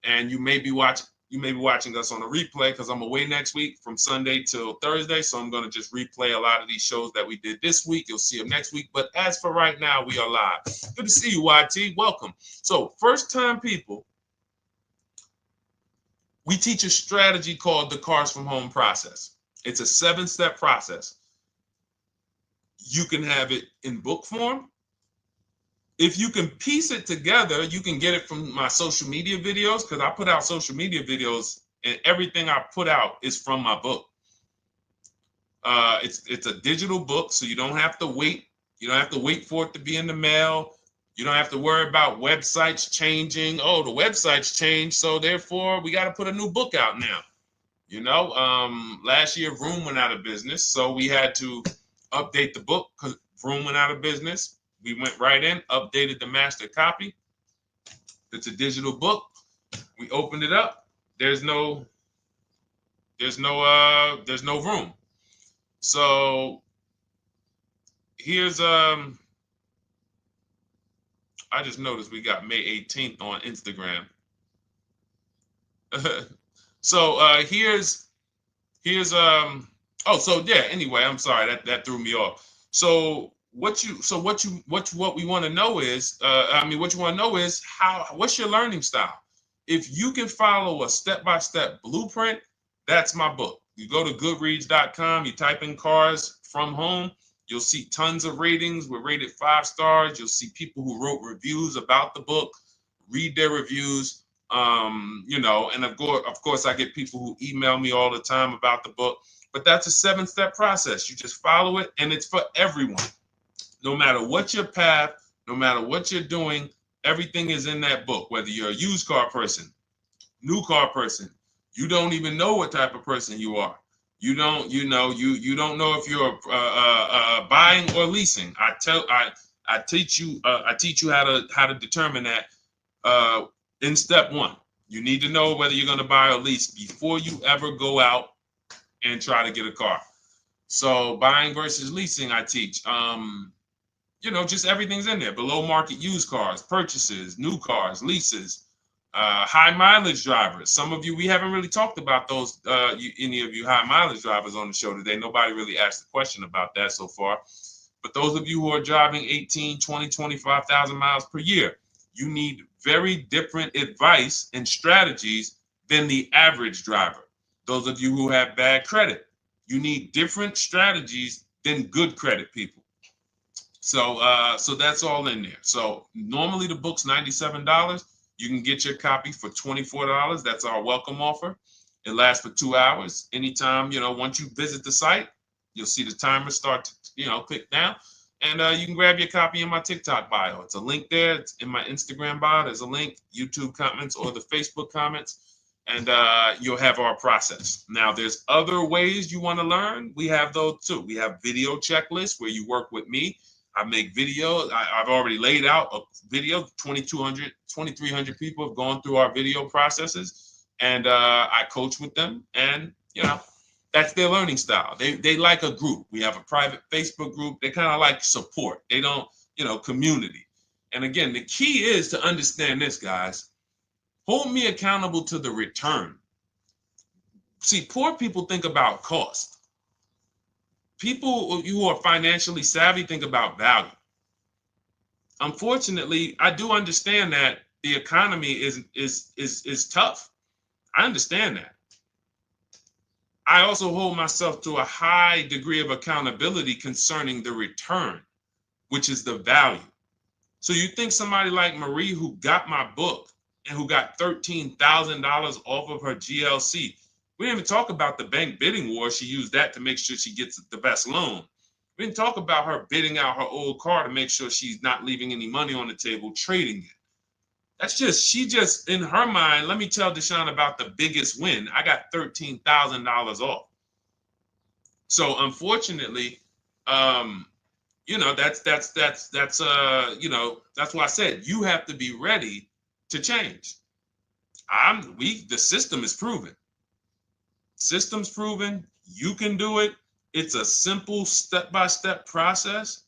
and you may be watching us on a replay because I'm away next week from Sunday till Thursday, so I'm going to just replay a lot of these shows that we did this week. You'll see them next week, but as for right now, we are live. Good to see you, YT. Welcome. So, first time people, we teach a strategy called the Cars from Home process. It's a 7-step process. You can have it in book form. If you can piece it together, you can get it from my social media videos, because I put out social media videos and everything I put out is from my book. It's a digital book, so you don't have to wait. You don't have to wait for it to be in the mail. You don't have to worry about websites changing. Oh, the website's changed, so therefore we got to put a new book out now. You know, last year Vroom went out of business, so we had to update the book because Vroom went out of business. We went right in, updated the master copy. It's a digital book. We opened it up. There's no room. So here's I just noticed we got May 18th on Instagram. So here's anyway, I'm sorry that threw me off. So what we want to know is what's your learning style? If you can follow a step-by-step blueprint, that's my book. You go to goodreads.com, you type in cars from home, you'll see tons of ratings. We're rated 5 stars. You'll see people who wrote reviews about the book, read their reviews. And of course, I get people who email me all the time about the book. But that's a 7-step process. You just follow it, and it's for everyone. No matter what your path, no matter what you're doing, everything is in that book. Whether you're a used car person, new car person, you don't even know what type of person you are. You don't know if you're buying or leasing. I teach you how to determine that in step 1. You need to know whether you're going to buy or lease before you ever go out and try to get a car. So buying versus leasing, I teach. Just everything's in there. Below market used cars, purchases, new cars, leases, high mileage drivers. Some of you, we haven't really talked about those, any of you high mileage drivers on the show today. Nobody really asked a question about that so far. But those of you who are driving 18, 20, 25,000 miles per year, you need very different advice and strategies than the average driver. Those of you who have bad credit, you need different strategies than good credit people. So that's all in there. So normally the book's $97. You can get your copy for $24. That's our welcome offer. It lasts for 2 hours. Anytime, once you visit the site, you'll see the timer start to, click down. And you can grab your copy in my TikTok bio. It's a link there. It's in my Instagram bio. There's a link, YouTube comments or the Facebook comments. And you'll have our process. Now, there's other ways you want to learn. We have those too. We have video checklists where you work with me. I make videos. I've already laid out a video. 2,300 people have gone through our video processes, and I coach with them. And that's their learning style. They like a group. We have a private Facebook group. They kind of like support. They don't, community. And again, the key is to understand this, guys. Hold me accountable to the return. See, poor people think about cost. People who are financially savvy think about value. Unfortunately, I do understand that the economy is tough. I understand that. I also hold myself to a high degree of accountability concerning the return, which is the value. So you think somebody like Marie, who got my book and who got $13,000 off of her GLC, we didn't even talk about the bank bidding war. She used that to make sure she gets the best loan. We didn't talk about her bidding out her old car to make sure she's not leaving any money on the table, trading it. She just, in her mind, let me tell Deshone about the biggest win. I got $13,000 off. So unfortunately, that's why I said you have to be ready to change. The system is proven. System's proven. You can do it. It's a simple step-by-step process.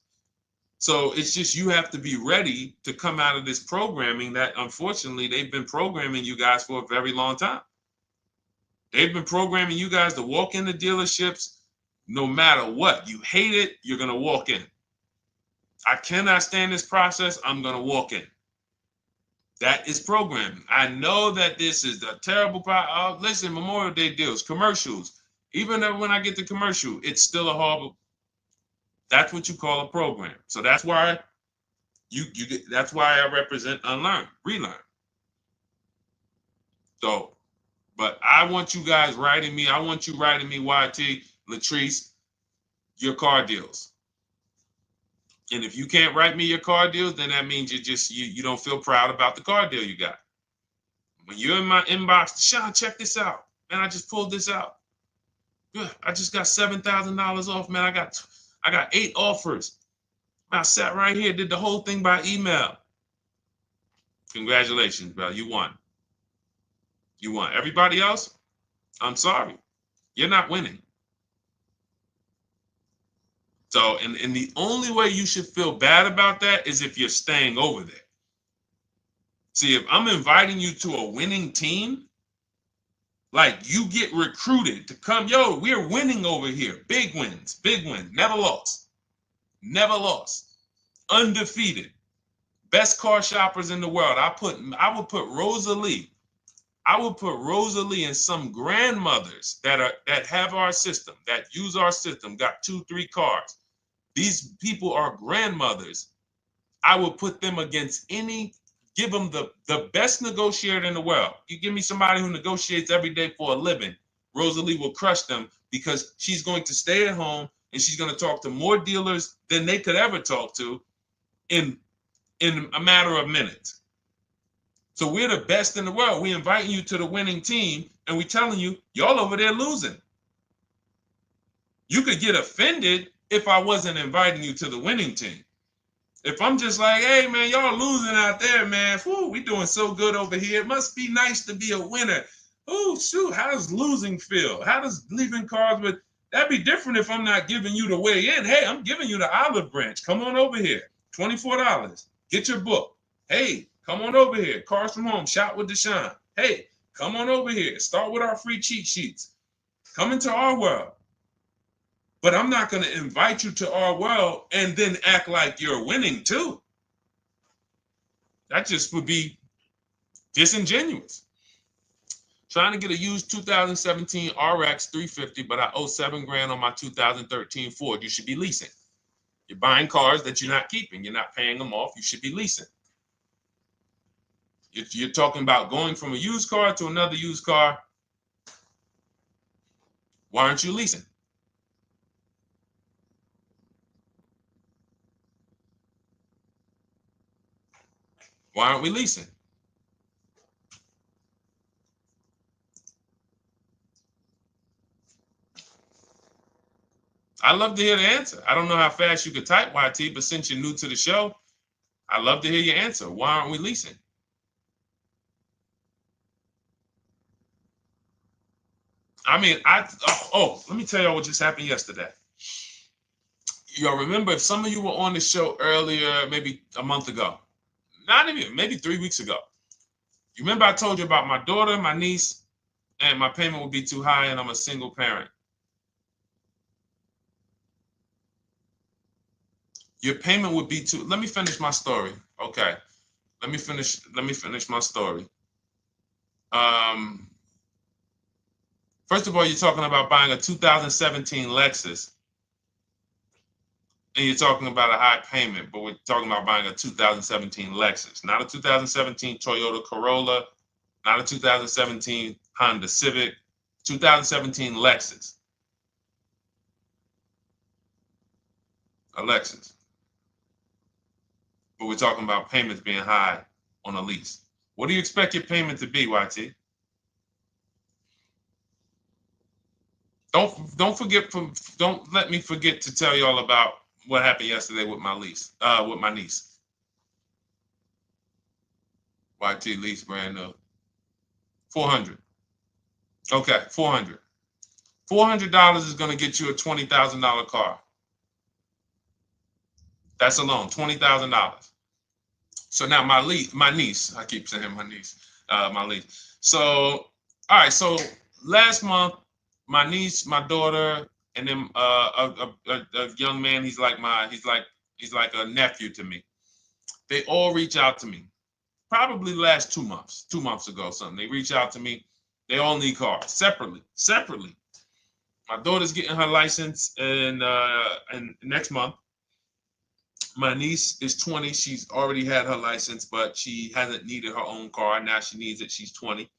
So it's just you have to be ready to come out of this programming that unfortunately they've been programming you guys for a very long time. They've been programming you guys to walk into dealerships no matter what. You hate it, you're going to walk in. I cannot stand this process, I'm going to walk in. That is programming. I know that this is the terrible part. Listen, Memorial Day deals, commercials. Even when I get the commercial, it's still a horrible. That's what you call a program. So that's why that's why I represent unlearn, relearn. So, but I want you guys writing me. I want you writing me, YT, Latrice, your car deals. And if you can't write me your car deals, then that means you don't feel proud about the car deal you got. When you're in my inbox, Deshone, check this out. Man, I just pulled this out. Good. I just got $7,000 off, man. I got 8 offers. I sat right here, did the whole thing by email. Congratulations, bro. You won. You won. Everybody else, I'm sorry. You're not winning. So, and the only way you should feel bad about that is if you're staying over there. See, if I'm inviting you to a winning team, like you get recruited to come, yo, we're winning over here. Big wins, never lost. Never lost. Undefeated. Best car shoppers in the world. I would put Rosalie I would put Rosalie and some grandmothers that have our system, that use our system, got 2-3 cars. These people are grandmothers. I would put them against give them the best negotiator in the world. You give me somebody who negotiates every day for a living, Rosalie will crush them because she's going to stay at home and she's going to talk to more dealers than they could ever talk to in a matter of minutes. So we're the best in the world. We inviting you to the winning team and we telling you, y'all over there losing. You could get offended if I wasn't inviting you to the winning team. If I'm just like, hey, man, y'all losing out there, man. Whew, we doing so good over here. It must be nice to be a winner. Oh, shoot, how does losing feel? How does leaving cars with... That'd be different if I'm not giving you the way in. Hey, I'm giving you the olive branch. Come on over here. $24. Get your book. Hey, come on over here. Cars from Home. Shop with Deshone. Hey, come on over here. Start with our free cheat sheets. Come into our world. But I'm not going to invite you to our world and then act like you're winning too. That just would be disingenuous. Trying to get a used 2017 RX 350, but I owe $7,000 on my 2013 Ford. You should be leasing. You're buying cars that you're not keeping. You're not paying them off. You should be leasing. You're talking about going from a used car to another used car. Why aren't you leasing? Why aren't we leasing? I'd love to hear the answer. I don't know how fast you could type, YT, but since you're new to the show, I'd love to hear your answer. Why aren't we leasing? I mean, let me tell y'all what just happened yesterday. Y'all remember, if some of you were on the show earlier, maybe a month ago, not even, maybe 3 weeks ago, you remember I told you about my daughter, my niece, and my payment would be too high and I'm a single parent. Your payment would be too... Let me finish my story. Okay. Let me finish my story. First of all, you're talking about buying a 2017 Lexus. And you're talking about a high payment, but we're talking about buying a 2017 Lexus, not a 2017 Toyota Corolla, not a 2017 Honda Civic, 2017 Lexus. A Lexus. But we're talking about payments being high on a lease. What do you expect your payment to be, YT? Don't let me forget to tell y'all about what happened yesterday with my niece. YT lease brand new. 400. Okay, 400. $400 is going to get you a $20,000 car. That's alone, $20,000. So now my niece, I keep saying my niece, my lease. So, all right, so last month, my niece, my daughter, and then a young man, he's like a nephew to me. They all reach out to me. Probably the last 2 months, 2 months ago, something. They reach out to me. They all need cars separately. My daughter's getting her license in next month. My niece is 20. She's already had her license, but she hasn't needed her own car. Now she needs it. She's 20.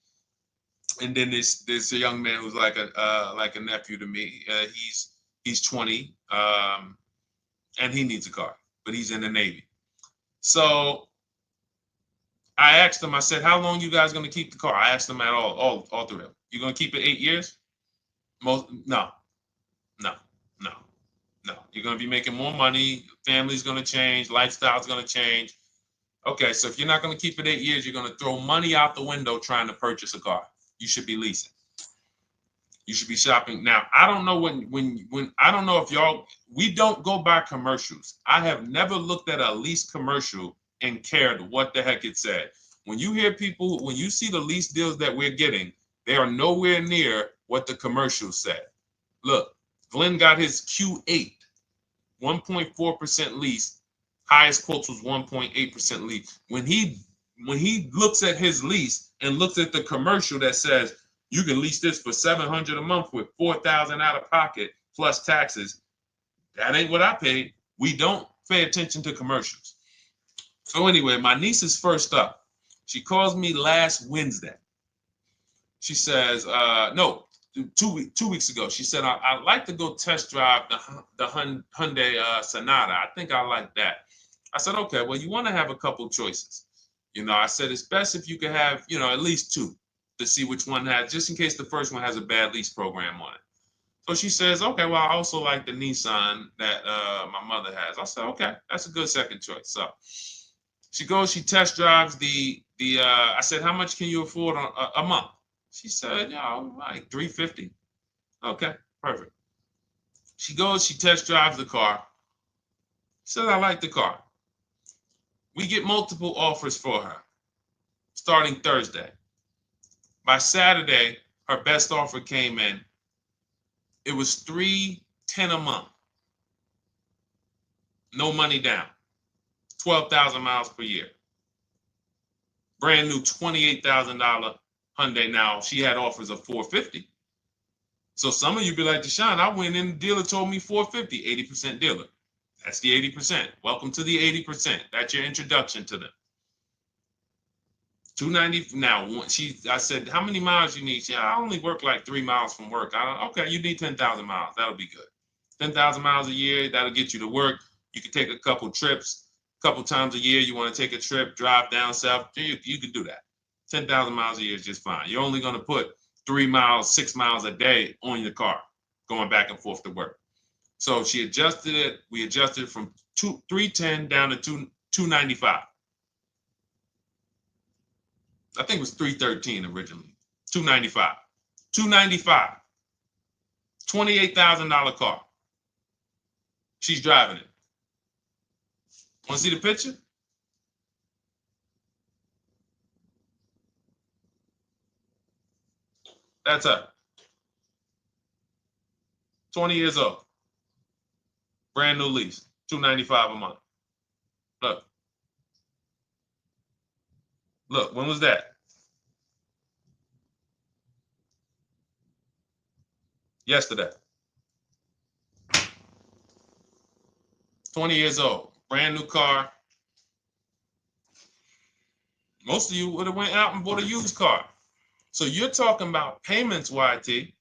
And then there's a young man who's like a nephew to me. He's 20, and he needs a car, but he's in the Navy. So I asked him. I said, "How long you guys gonna keep the car?" I asked them at all three of them. You gonna keep it 8 years? No. You're gonna be making more money. Family's gonna change. Lifestyle's gonna change. Okay, so if you're not gonna keep it 8 years, you're gonna throw money out the window trying to purchase a car. You should be leasing. You should be shopping. Now, I don't know when I don't know if we don't go by commercials. I have never looked at a lease commercial and cared what the heck it said. When you see the lease deals that we're getting, they are nowhere near what the commercial said. Look, Glenn got his Q8, 1.4% lease. Highest quotes was 1.8% lease. When he when he looks at his lease and looks at the commercial that says you can lease this for $700 a month with $4,000 out of pocket plus taxes, that ain't what I paid. We don't pay attention to commercials. So anyway, my niece is first up. She calls me last Wednesday. She says, no, 2 weeks ago. She said, I'd like to go test drive the Hyundai Sonata. I think I like that. I said, okay, well, you want to have a couple choices. I said, it's best if you could have, at least two to see which one has, just in case the first one has a bad lease program on it. So she says, okay, well, I also like the Nissan that my mother has. I said, okay, that's a good second choice. So she goes, she test drives I said, how much can you afford a month? She said, like $350. Okay, perfect. She goes, she test drives the car. She said, I like the car. We get multiple offers for her starting Thursday. By Saturday, her best offer came in. It was $310 a month. No money down. 12,000 miles per year. Brand new $28,000 Hyundai. Now, she had offers of $450. So some of you be like, Deshone, I went in, the dealer told me $450, 80% dealer. That's the 80%. Welcome to the 80%. That's your introduction to them. $290. Now, I said, how many miles you need? I only work like 3 miles from work. Okay, you need 10,000 miles. That'll be good. 10,000 miles a year, that'll get you to work. You can take a couple trips, a couple times a year. You want to take a trip, drive down south. You can do that. 10,000 miles a year is just fine. You're only going to put 3 miles, 6 miles a day on your car, going back and forth to work. So she adjusted it. We adjusted it from $310 down to $295. I think it was $313 originally. $295. $295. $28,000 car. She's driving it. Want to see the picture? That's her. 20 years old. Brand new lease. $295 a month. Look. Look, when was that? Yesterday. 20 years old. Brand new car. Most of you would have went out and bought a used car. So you're talking about payments, YT.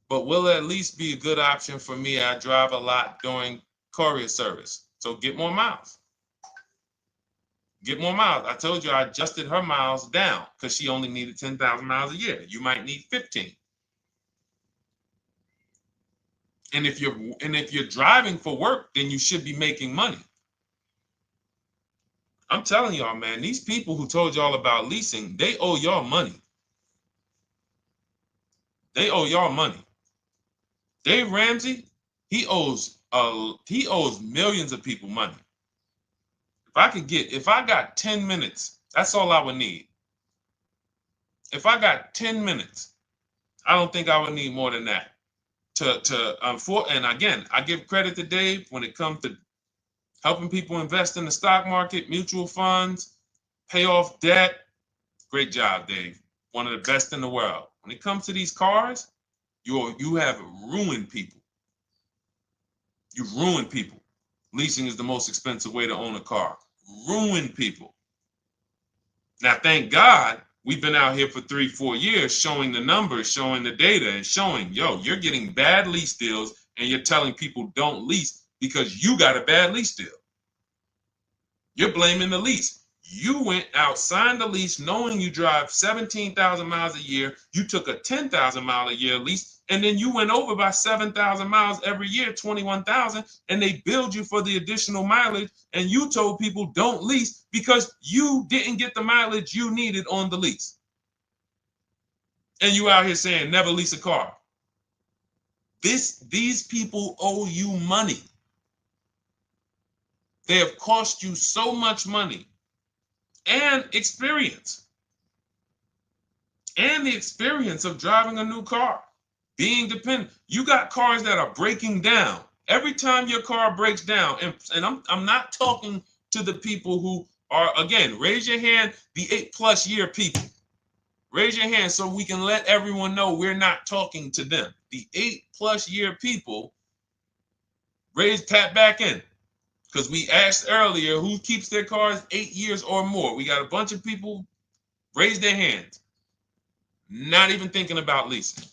But will it at least be a good option for me? I drive a lot during courier service. So get more miles. Get more miles. I told you I adjusted her miles down because she only needed 10,000 miles a year. You might need 15. And if you're driving for work, then you should be making money. I'm telling y'all, man, these people who told y'all about leasing, they owe y'all money. They owe y'all money. Dave Ramsey, he owes millions of people money. If I got 10 minutes, that's all I would need. If I got 10 minutes, I don't think I would need more than that. And again, I give credit to Dave when it comes to helping people invest in the stock market, mutual funds, pay off debt. Great job, Dave. One of the best in the world. When it comes to these cars, you have ruined people. You've ruined people. Leasing is the most expensive way to own a car. Ruined people. Now, thank God, we've been out here for 3-4 years showing the numbers, showing the data, and showing, you're getting bad lease deals, and you're telling people don't lease because you got a bad lease deal. You're blaming the lease. You went out, signed the lease, knowing you drive 17,000 miles a year. You took a 10,000 mile a year lease, and then you went over by 7,000 miles every year, 21,000, and they billed you for the additional mileage, and you told people don't lease because you didn't get the mileage you needed on the lease. And you out here saying never lease a car. These people owe you money. They have cost you so much money and experience. And the experience of driving a new car, being dependent. You got cars that are breaking down. Every time your car breaks down, and I'm not talking to the people who Or again, raise your hand, the 8+ year people. Raise your hand so we can let everyone know we're not talking to them. The 8+ year people, tap back in. Because we asked earlier who keeps their cars 8 years or more. We got a bunch of people raise their hands. Not even thinking about leasing.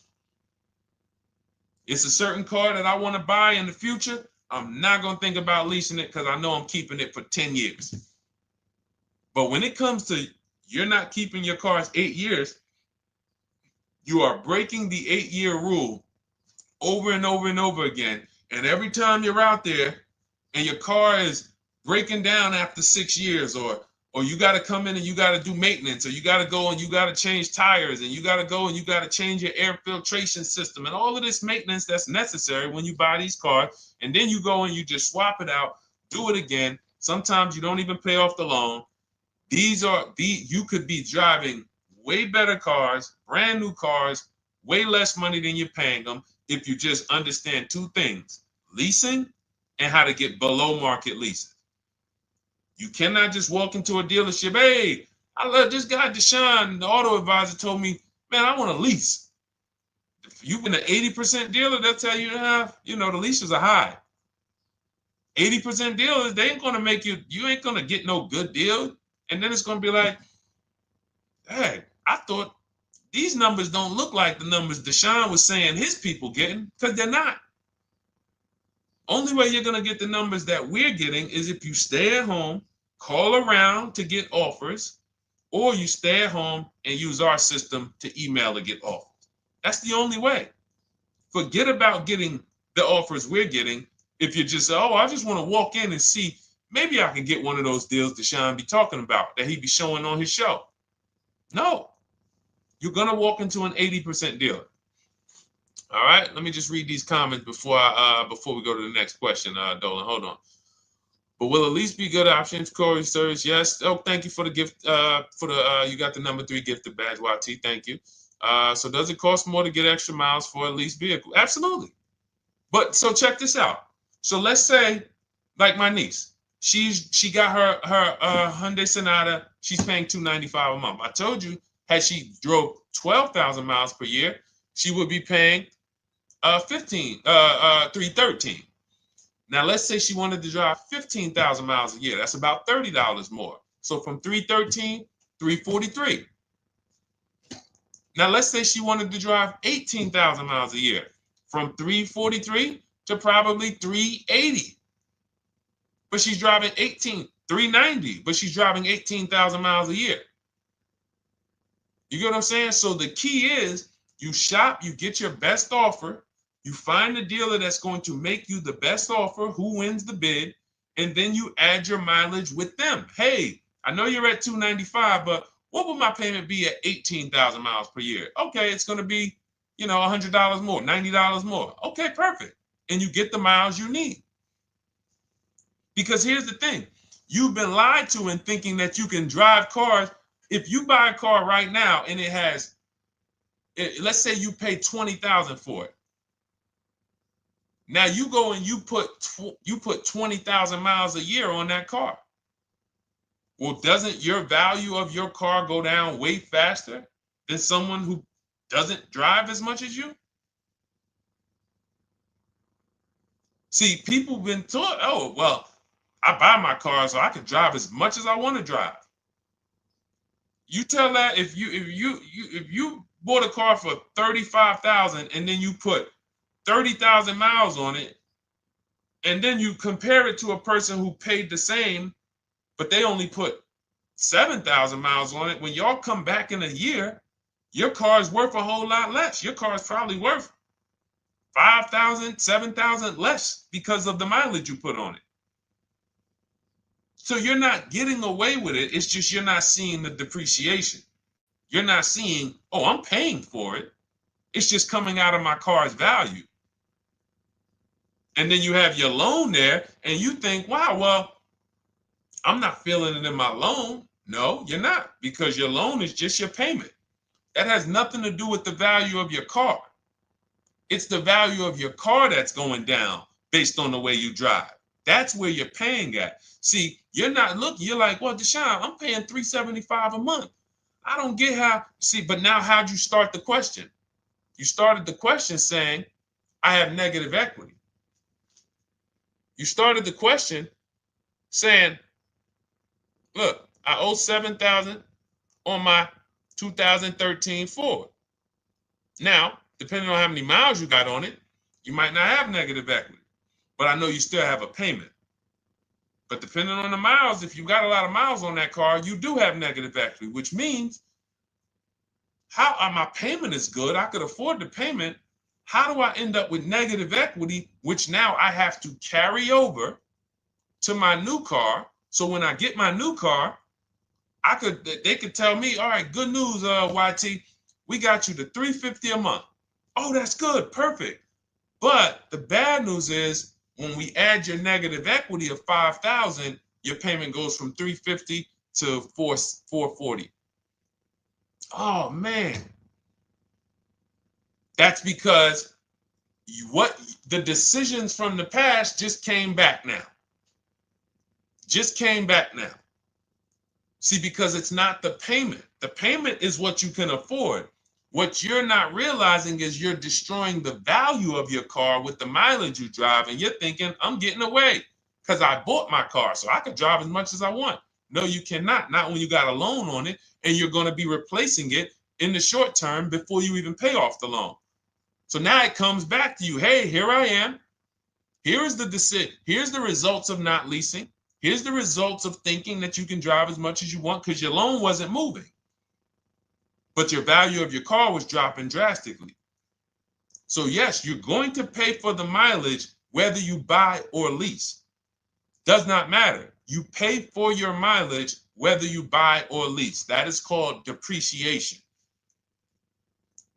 It's a certain car that I want to buy in the future. I'm not going to think about leasing it because I know I'm keeping it for 10 years. But when it comes to you're not keeping your cars 8 years, you are breaking the 8-year rule over and over and over again. And every time you're out there and your car is breaking down after 6 years, or you got to come in and you got to do maintenance, or you got to go and you got to change tires, and you got to go and you got to change your air filtration system, and all of this maintenance that's necessary when you buy these cars, and then you go and you just swap it out, do it again. Sometimes you don't even pay off the loan. You could be driving way better cars, brand new cars, way less money than you're paying them if you just understand 2 things: leasing and how to get below market leases. You cannot just walk into a dealership. Hey, I love this guy, Deshone, the auto advisor, told me, man, I want a lease. If you've been an 80% dealer, they'll tell you, the leases are high. 80% dealers, they ain't going to make you ain't going to get no good deal. And then it's going to be like, hey, I thought these numbers don't look like the numbers Deshone was saying his people getting, because they're not. Only way you're going to get the numbers that we're getting is if you stay at home, call around to get offers, or you stay at home and use our system to email to get offers. That's the only way. Forget about getting the offers we're getting. If you just say, oh, I just want to walk in and see, maybe I can get one of those deals Deshone be talking about that he be showing on his show. No, you're going to walk into an 80% dealer. All right, let me just read these comments before we go to the next question, Dolan. Hold on. But will at least be good options, Corey Sturge? Yes. Oh, thank you for the gift. You got the number 3 gifted badge, YT. Thank you. So does it cost more to get extra miles for a leased vehicle? Absolutely. But so check this out. So let's say, like my niece, she got her Hyundai Sonata. She's paying $295 a month. I told you, had she drove 12,000 miles per year, she would be paying $313. Now let's say she wanted to drive 15,000 miles a year. That's about $30 more. So from $313, $343. Now let's say she wanted to drive 18,000 miles a year. From $343 to probably $380. But she's driving $390, but she's driving 18,000 miles a year. You get what I'm saying? So the key is you shop, you get your best offer, you find the dealer that's going to make you the best offer, who wins the bid, and then you add your mileage with them. Hey, I know you're at $295, but what would my payment be at 18,000 miles per year? Okay, it's going to be, $100 more, $90 more. Okay, perfect. And you get the miles you need. Because here's the thing. You've been lied to in thinking that you can drive cars. If you buy a car right now and it has, let's say you pay $20,000 for it. Now you go and you put 20,000 miles a year on that car. Well, doesn't your value of your car go down way faster than someone who doesn't drive as much as you? See, people have been taught, oh, well, I buy my car so I can drive as much as I want to drive. You tell that if you bought a car for $35,000 and then you put 30,000 miles on it, and then you compare it to a person who paid the same, but they only put 7,000 miles on it. When y'all come back in a year, your car is worth a whole lot less. Your car is probably worth 5,000, 7,000 less because of the mileage you put on it. So you're not getting away with it. It's just you're not seeing the depreciation. You're not seeing, oh, I'm paying for it. It's just coming out of my car's value. And then you have your loan there and you think, wow, well, I'm not feeling it in my loan. No, you're not, because your loan is just your payment. That has nothing to do with the value of your car. It's the value of your car that's going down based on the way you drive. That's where you're paying at. See, you're not looking, you're like, well, Deshone, I'm paying $375 a month. I don't get how, see, but now how'd you start the question? You started the question saying, I have negative equity. You started the question saying, look, I owe $7,000 on my 2013 Ford. Now, depending on how many miles you got on it, you might not have negative equity, but I know you still have a payment. But depending on the miles, if you got a lot of miles on that car, you do have negative equity, which means my payment is good. I could afford the payment. How do I end up with negative equity, which now I have to carry over to my new car? So when I get my new car, they could tell me, all right, good news, YT, we got you to $350 a month. Oh, that's good, perfect. But the bad news is when we add your negative equity of $5,000, your payment goes from $350 to $440. Oh man, that's because the decisions from the past just came back now. Just came back now. See, because it's not the payment. The payment is what you can afford. What you're not realizing is you're destroying the value of your car with the mileage you drive, and you're thinking, I'm getting away because I bought my car so I could drive as much as I want. No, you cannot. Not when you got a loan on it, and you're going to be replacing it in the short term before you even pay off the loan. So now it comes back to you. Hey, here I am. Here is the decision. Here's the results of not leasing. Here's the results of thinking that you can drive as much as you want because your loan wasn't moving. But your value of your car was dropping drastically. So yes, you're going to pay for the mileage whether you buy or lease. Does not matter. You pay for your mileage whether you buy or lease. That is called depreciation.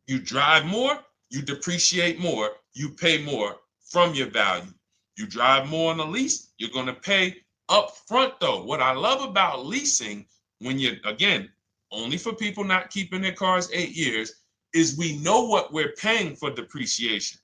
You drive more, you depreciate more, you pay more from your value. You drive more on a lease, you're going to pay up front though. What I love about leasing, when you're, again, only for people not keeping their cars 8 years, is we know what we're paying for depreciation.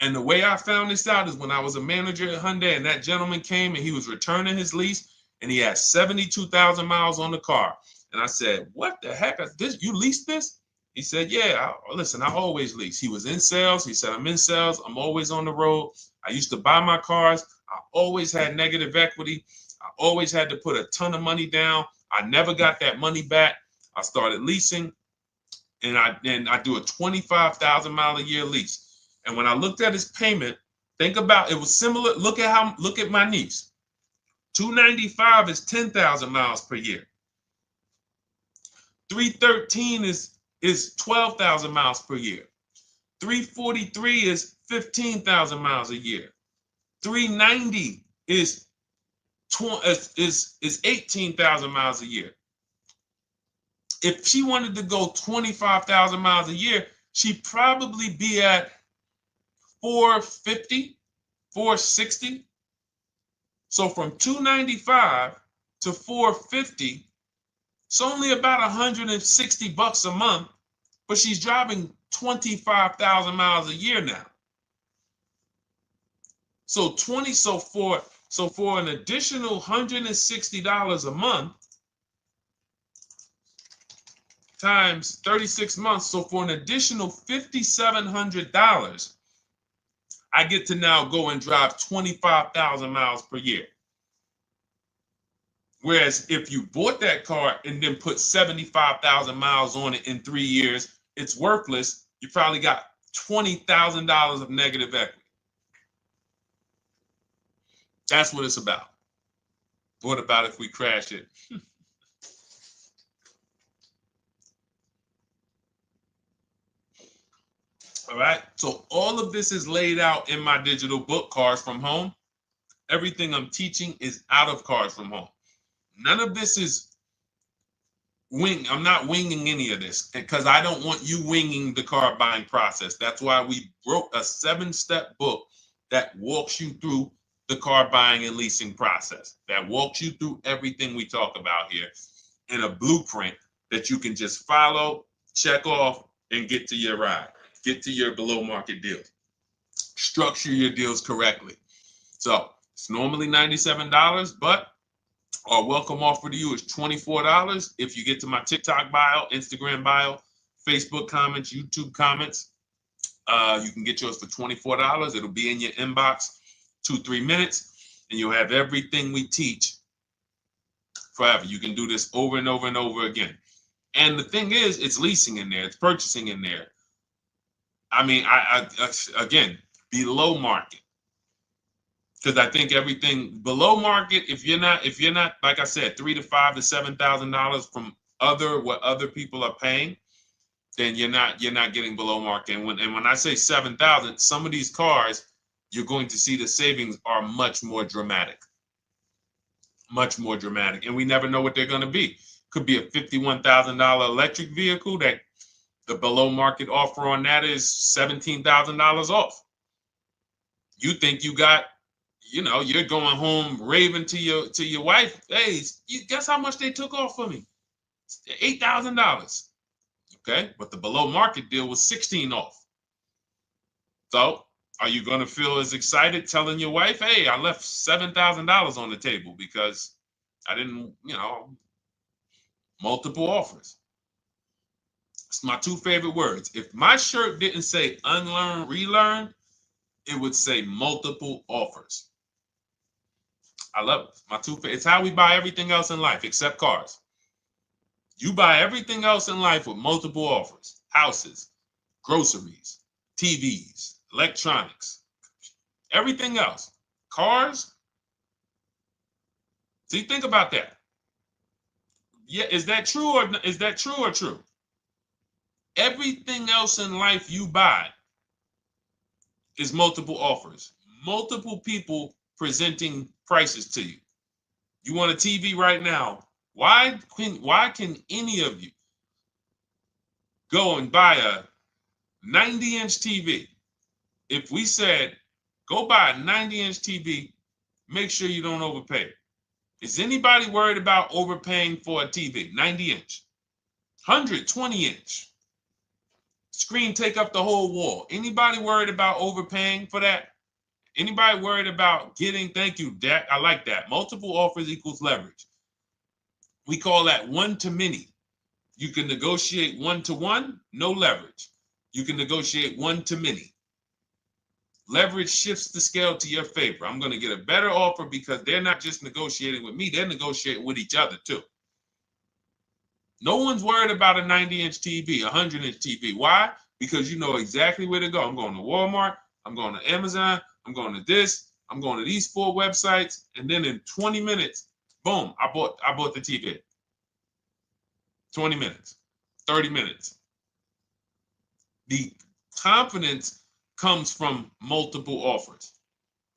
And the way I found this out is when I was a manager at Hyundai and that gentleman came and he was returning his lease and he had 72,000 miles on the car. And I said, what the heck is this? You leased this? He said, yeah, listen, I always lease. He was in sales. He said, I'm in sales. I'm always on the road. I used to buy my cars. I always had negative equity. I always had to put a ton of money down. I never got that money back. I started leasing, and I do a 25,000 mile a year lease. And when I looked at his payment, think about it was similar. Look at my niece. 295 is 10,000 miles per year. 313 is 12,000 miles per year. 343 is 15,000 miles a year. 390 is 18,000 miles a year. If she wanted to go 25,000 miles a year, she'd probably be at 450, 460. So from 295 to 450, it's only about 160 bucks a month, but she's driving 25,000 miles a year now. So for an additional $160 a month times 36 months, so for an additional $5,700, I get to now go and drive 25,000 miles per year. Whereas if you bought that car and then put 75,000 miles on it in 3 years, it's worthless. You probably got $20,000 of negative equity. That's what it's about. What about if we crash it? All right. So all of this is laid out in my digital book, Cars from Home. Everything I'm teaching is out of Cars from Home. None of this is I'm not winging any of this because I don't want you winging the car buying process. That's why we wrote a 7-step book that walks you through the car buying and leasing process, that walks you through everything we talk about here in a blueprint that you can just follow, check off, and get to your ride, get to your below market deal. Structure your deals correctly. So it's normally $97, but our welcome offer to you is $24 if you get to my TikTok bio, Instagram bio, Facebook comments, YouTube comments. You can get yours for $24. It'll be in your inbox 2-3 minutes, and you'll have everything we teach forever. You can do this over and over and over again. And the thing is, it's leasing in there, it's purchasing in there. I mean, I again, below market. Because I think everything below market, if you're not, like I said, $3,000 to $5,000 to $7,000 from what other people are paying, then you're not getting below market. And when I say 7,000, some of these cars, you're going to see the savings are much more dramatic. Much more dramatic. And we never know what they're going to be. Could be a $51,000 electric vehicle that the below market offer on that is $17,000 off. You think you got, you're going home raving to your wife. Hey, you guess how much they took off for me? $8,000. Okay, but the below market deal was 16 off. So are you going to feel as excited telling your wife, hey, I left $7,000 on the table because I didn't, multiple offers. It's my two favorite words. If my shirt didn't say unlearn, relearn, it would say multiple offers. I love it. My two favorite. It's how we buy everything else in life except cars. You buy everything else in life with multiple offers. Houses, groceries, TVs, electronics, everything else. Cars. See, think about that. Yeah, is that true or true? Everything else in life you buy is multiple offers. Multiple people presenting prices to you. You want a TV right now. Why can any of you go and buy a 90-inch TV? If we said, go buy a 90-inch TV, make sure you don't overpay. Is anybody worried about overpaying for a TV? 90-inch, 120-inch. Screen take up the whole wall. Anybody worried about overpaying for that? Anybody worried about getting, thank you, Dak, I like that. Multiple offers equals leverage. We call that one-to-many. You can negotiate one-to-one, no leverage. You can negotiate one-to-many. Leverage shifts the scale to your favor. I'm going to get a better offer because they're not just negotiating with me, they're negotiating with each other too. No one's worried about a 90-inch TV, a 100-inch TV. Why? Because you know exactly where to go. I'm going to Walmart, I'm going to Amazon, I'm going to this, I'm going to these 4 websites, and then in 20 minutes, boom, I bought the TV. 20 minutes, 30 minutes. The confidence comes from multiple offers.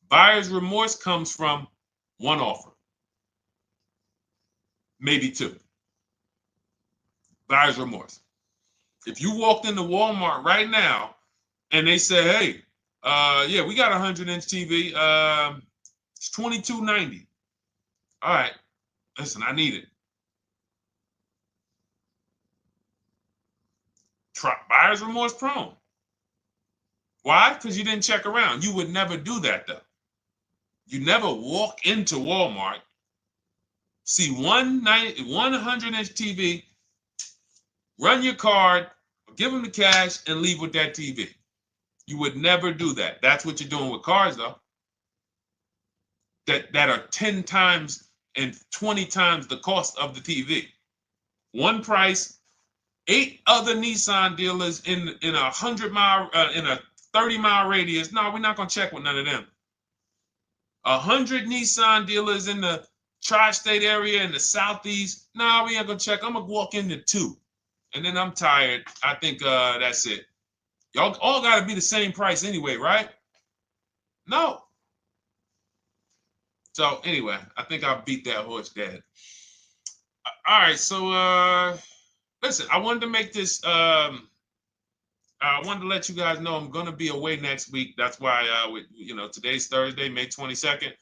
Buyer's remorse comes from one offer, maybe 2. Buyer's remorse. If you walked into Walmart right now and they say, hey, yeah, we got a 100-inch TV. It's $22.90. All right, listen, I need it. Buyer's remorse prone. Why? Because you didn't check around. You would never do that, though. You never walk into Walmart, see one 100-inch TV, run your card, give them the cash, and leave with that TV. You would never do that. That's what you're doing with cars, though. That are 10 times and 20 times the cost of the TV. One price, 8 other Nissan dealers in a 100-mile, in a 30-mile radius. No, we're not gonna check with none of them. 100 Nissan dealers in the tri-state area in the southeast. No, we ain't gonna check. I'm gonna walk into 2, and then I'm tired. I think that's it. Y'all all gotta be the same price anyway, right? No. So anyway, I think I beat that horse dead. All right, so listen, I wanted to make this. I wanted to let you guys know I'm gonna be away next week. That's why, today's Thursday, May 22nd,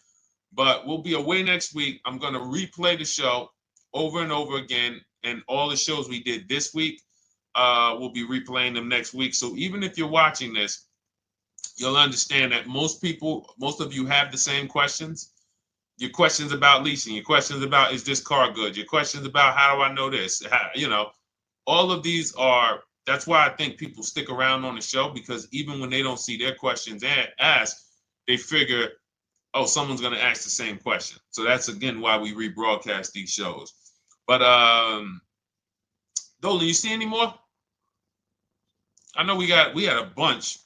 but we'll be away next week. I'm gonna replay the show over and over again, and all the shows we did this week, we'll be replaying them next week. So even if you're watching this, you'll understand that most of you have the same questions. Your questions about leasing, your questions about, is this car good? Your questions about, how do I know this? All of these are, that's why I think people stick around on the show, because even when they don't see their questions asked, they figure, oh, someone's going to ask the same question. So that's, again, why we rebroadcast these shows. But Dolan, you see any more? I know we had a bunch.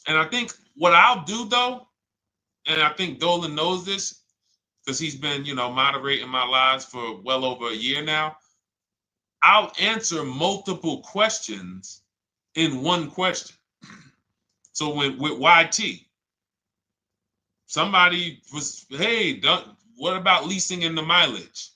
And I think what I'll do, though, and I think Dolan knows this because he's been, moderating my lives for well over a year now, I'll answer multiple questions in one question. So with YT, somebody was, hey, what about leasing in the mileage?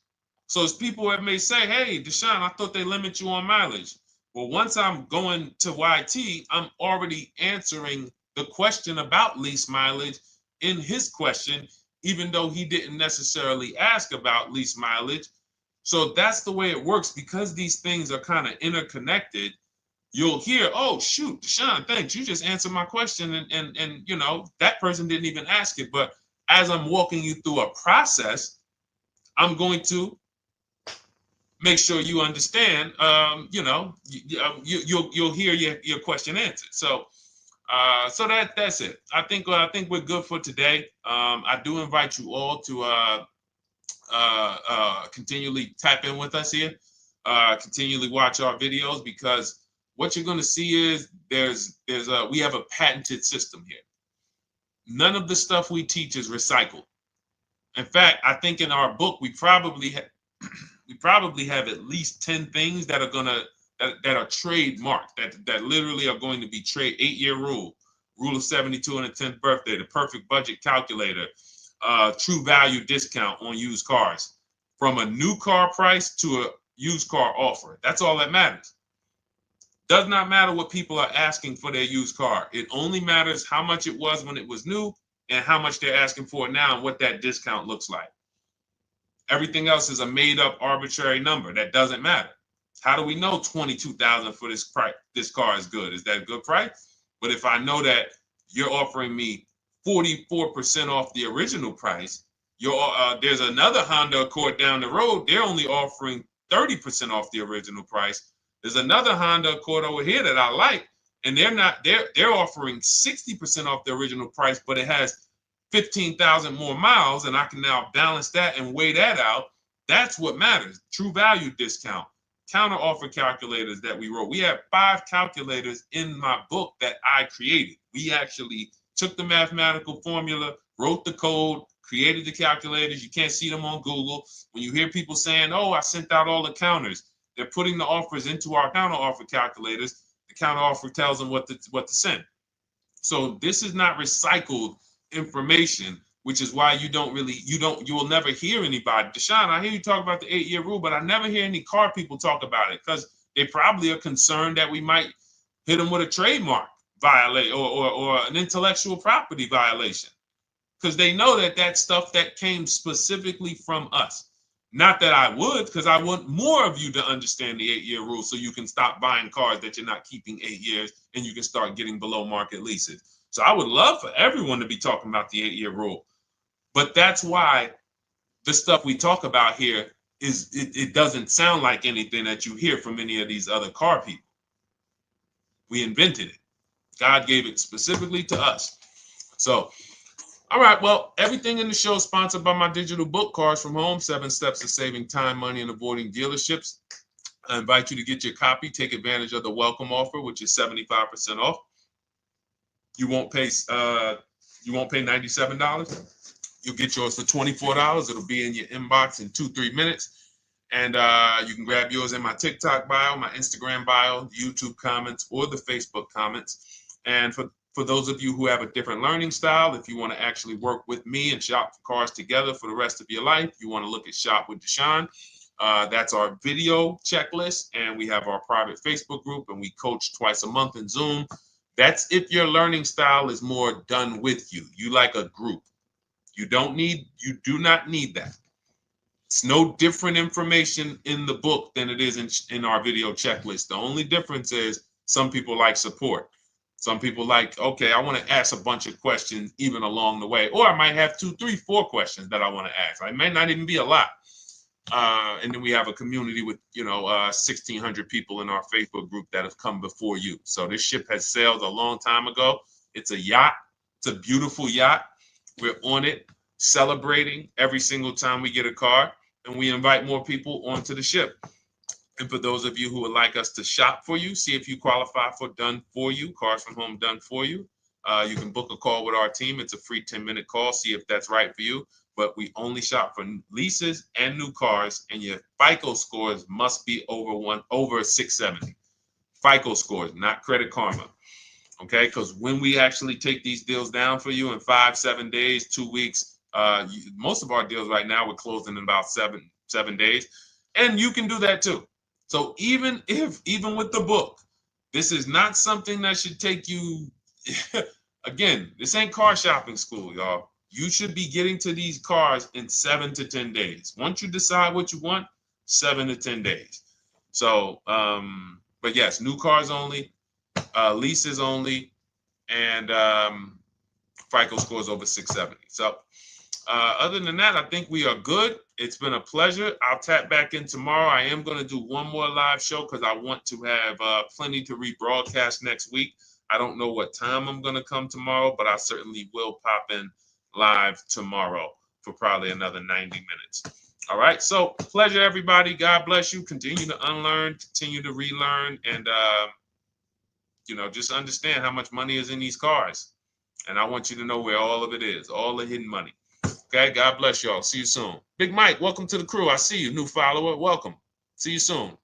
So as people that may say, hey, Deshone, I thought they limit you on mileage. Well, once I'm going to YT, I'm already answering the question about lease mileage in his question, even though he didn't necessarily ask about lease mileage. So that's the way it works. Because these things are kind of interconnected, you'll hear, oh, shoot, Deshone, thanks. You just answered my question. And that person didn't even ask it. But as I'm walking you through a process, I'm going to make sure you understand, you'll hear your question answered. So that's it. I think we're good for today. I do invite you all to continually tap in with us here, continually watch our videos, because what you're going to see is we have a patented system here. None of the stuff we teach is recycled. In fact, I think in our book we probably have at least 10 things that are that are trademarked, that literally are going to be 8-year rule of 72 and the 10th birthday, the perfect budget calculator, true value discount on used cars, from a new car price to a used car offer. That's all that matters. Does not matter what people are asking for their used car. It only matters how much it was when it was new and how much they're asking for it now and what that discount looks like. Everything else is a made-up arbitrary number that doesn't matter. How do we know $22,000 for this price? This car is good. Is that a good price? But if I know that you're offering me 44% off the original price, there's another Honda Accord down the road. They're only offering 30% off the original price. There's another Honda Accord over here that I like, and they're offering 60% off the original price, but it has 15,000 more miles, and I can now balance that and weigh that out. That's what matters. True value discount, counter offer calculators that we wrote. We have 5 calculators in my book that I created. We actually took the mathematical formula, wrote the code, created the calculators. You can't see them on Google. When you hear people saying, oh, I sent out all the counters, they're putting the offers into our counter offer calculators. The counter offer tells them what to send. So this is not recycled information, which is why you will never hear anybody. Deshone, I hear you talk about the 8-year rule, but I never hear any car people talk about it, because they probably are concerned that we might hit them with a trademark violation or an intellectual property violation, because they know that that's stuff that came specifically from us. Not that I would, because I want more of you to understand the 8-year rule, so you can stop buying cars that you're not keeping 8 years and you can start getting below market leases. So I would love for everyone to be talking about the 8-year rule. But that's why the stuff we talk about here it doesn't sound like anything that you hear from any of these other car people. We invented it. God gave it specifically to us. So, all right, well, everything in the show is sponsored by my digital book, Cars from Home, 7 Steps to Saving Time, Money, and Avoiding Dealerships. I invite you to get your copy. Take advantage of the welcome offer, which is 75% off. You won't pay $97. You'll get yours for $24. It'll be in your inbox in 2-3 minutes. And you can grab yours in my TikTok bio, my Instagram bio, the YouTube comments, or the Facebook comments. And for those of you who have a different learning style, if you want to actually work with me and shop for cars together for the rest of your life, you want to look at Shop with Deshone. That's our video checklist. And we have our private Facebook group, and we coach twice a month in Zoom. That's if your learning style is more done with you. You like a group. You do not need that. It's no different information in the book than it is in our video checklist. The only difference is some people like support. Some people like, okay, I want to ask a bunch of questions even along the way, or I might have 2, 3, 4 questions that I want to ask. It may not even be a lot. And then we have a community with 1,600 people in our Facebook group that have come before you. So this ship has sailed a long time ago. It's a yacht. It's a beautiful yacht. We're on it, celebrating every single time we get a car, and we invite more people onto the ship. And for those of you who would like us to shop for you, see if you qualify for done for you, cars from home done for you. You can book a call with our team. It's a free 10-minute call. See if that's right for you. But we only shop for leases and new cars, and your FICO scores must be over 670. FICO scores, not Credit Karma. Okay, because when we actually take these deals down for you in 5, 7 days, 2 weeks, most of our deals right now we're closing in about seven days, and you can do that too. So even with the book, this is not something that should take you. Again, this ain't car shopping school, y'all. You should be getting to these cars in 7 to 10 days. Once you decide what you want, 7 to 10 days. So, but yes, new cars only, leases only, and FICO scores over 670. So other than that, I think we are good. It's been a pleasure. I'll tap back in tomorrow. I am going to do one more live show because I want to have plenty to rebroadcast next week. I don't know what time I'm going to come tomorrow, but I certainly will pop in live tomorrow for probably another 90 minutes. All right. So pleasure, everybody. God bless you. Continue to unlearn, continue to relearn, and just understand how much money is in these cars. And I want you to know where all of it is, all the hidden money. Okay, God bless y'all. See you soon. Big Mike, welcome to the crew. I see you, new follower. Welcome. See you soon.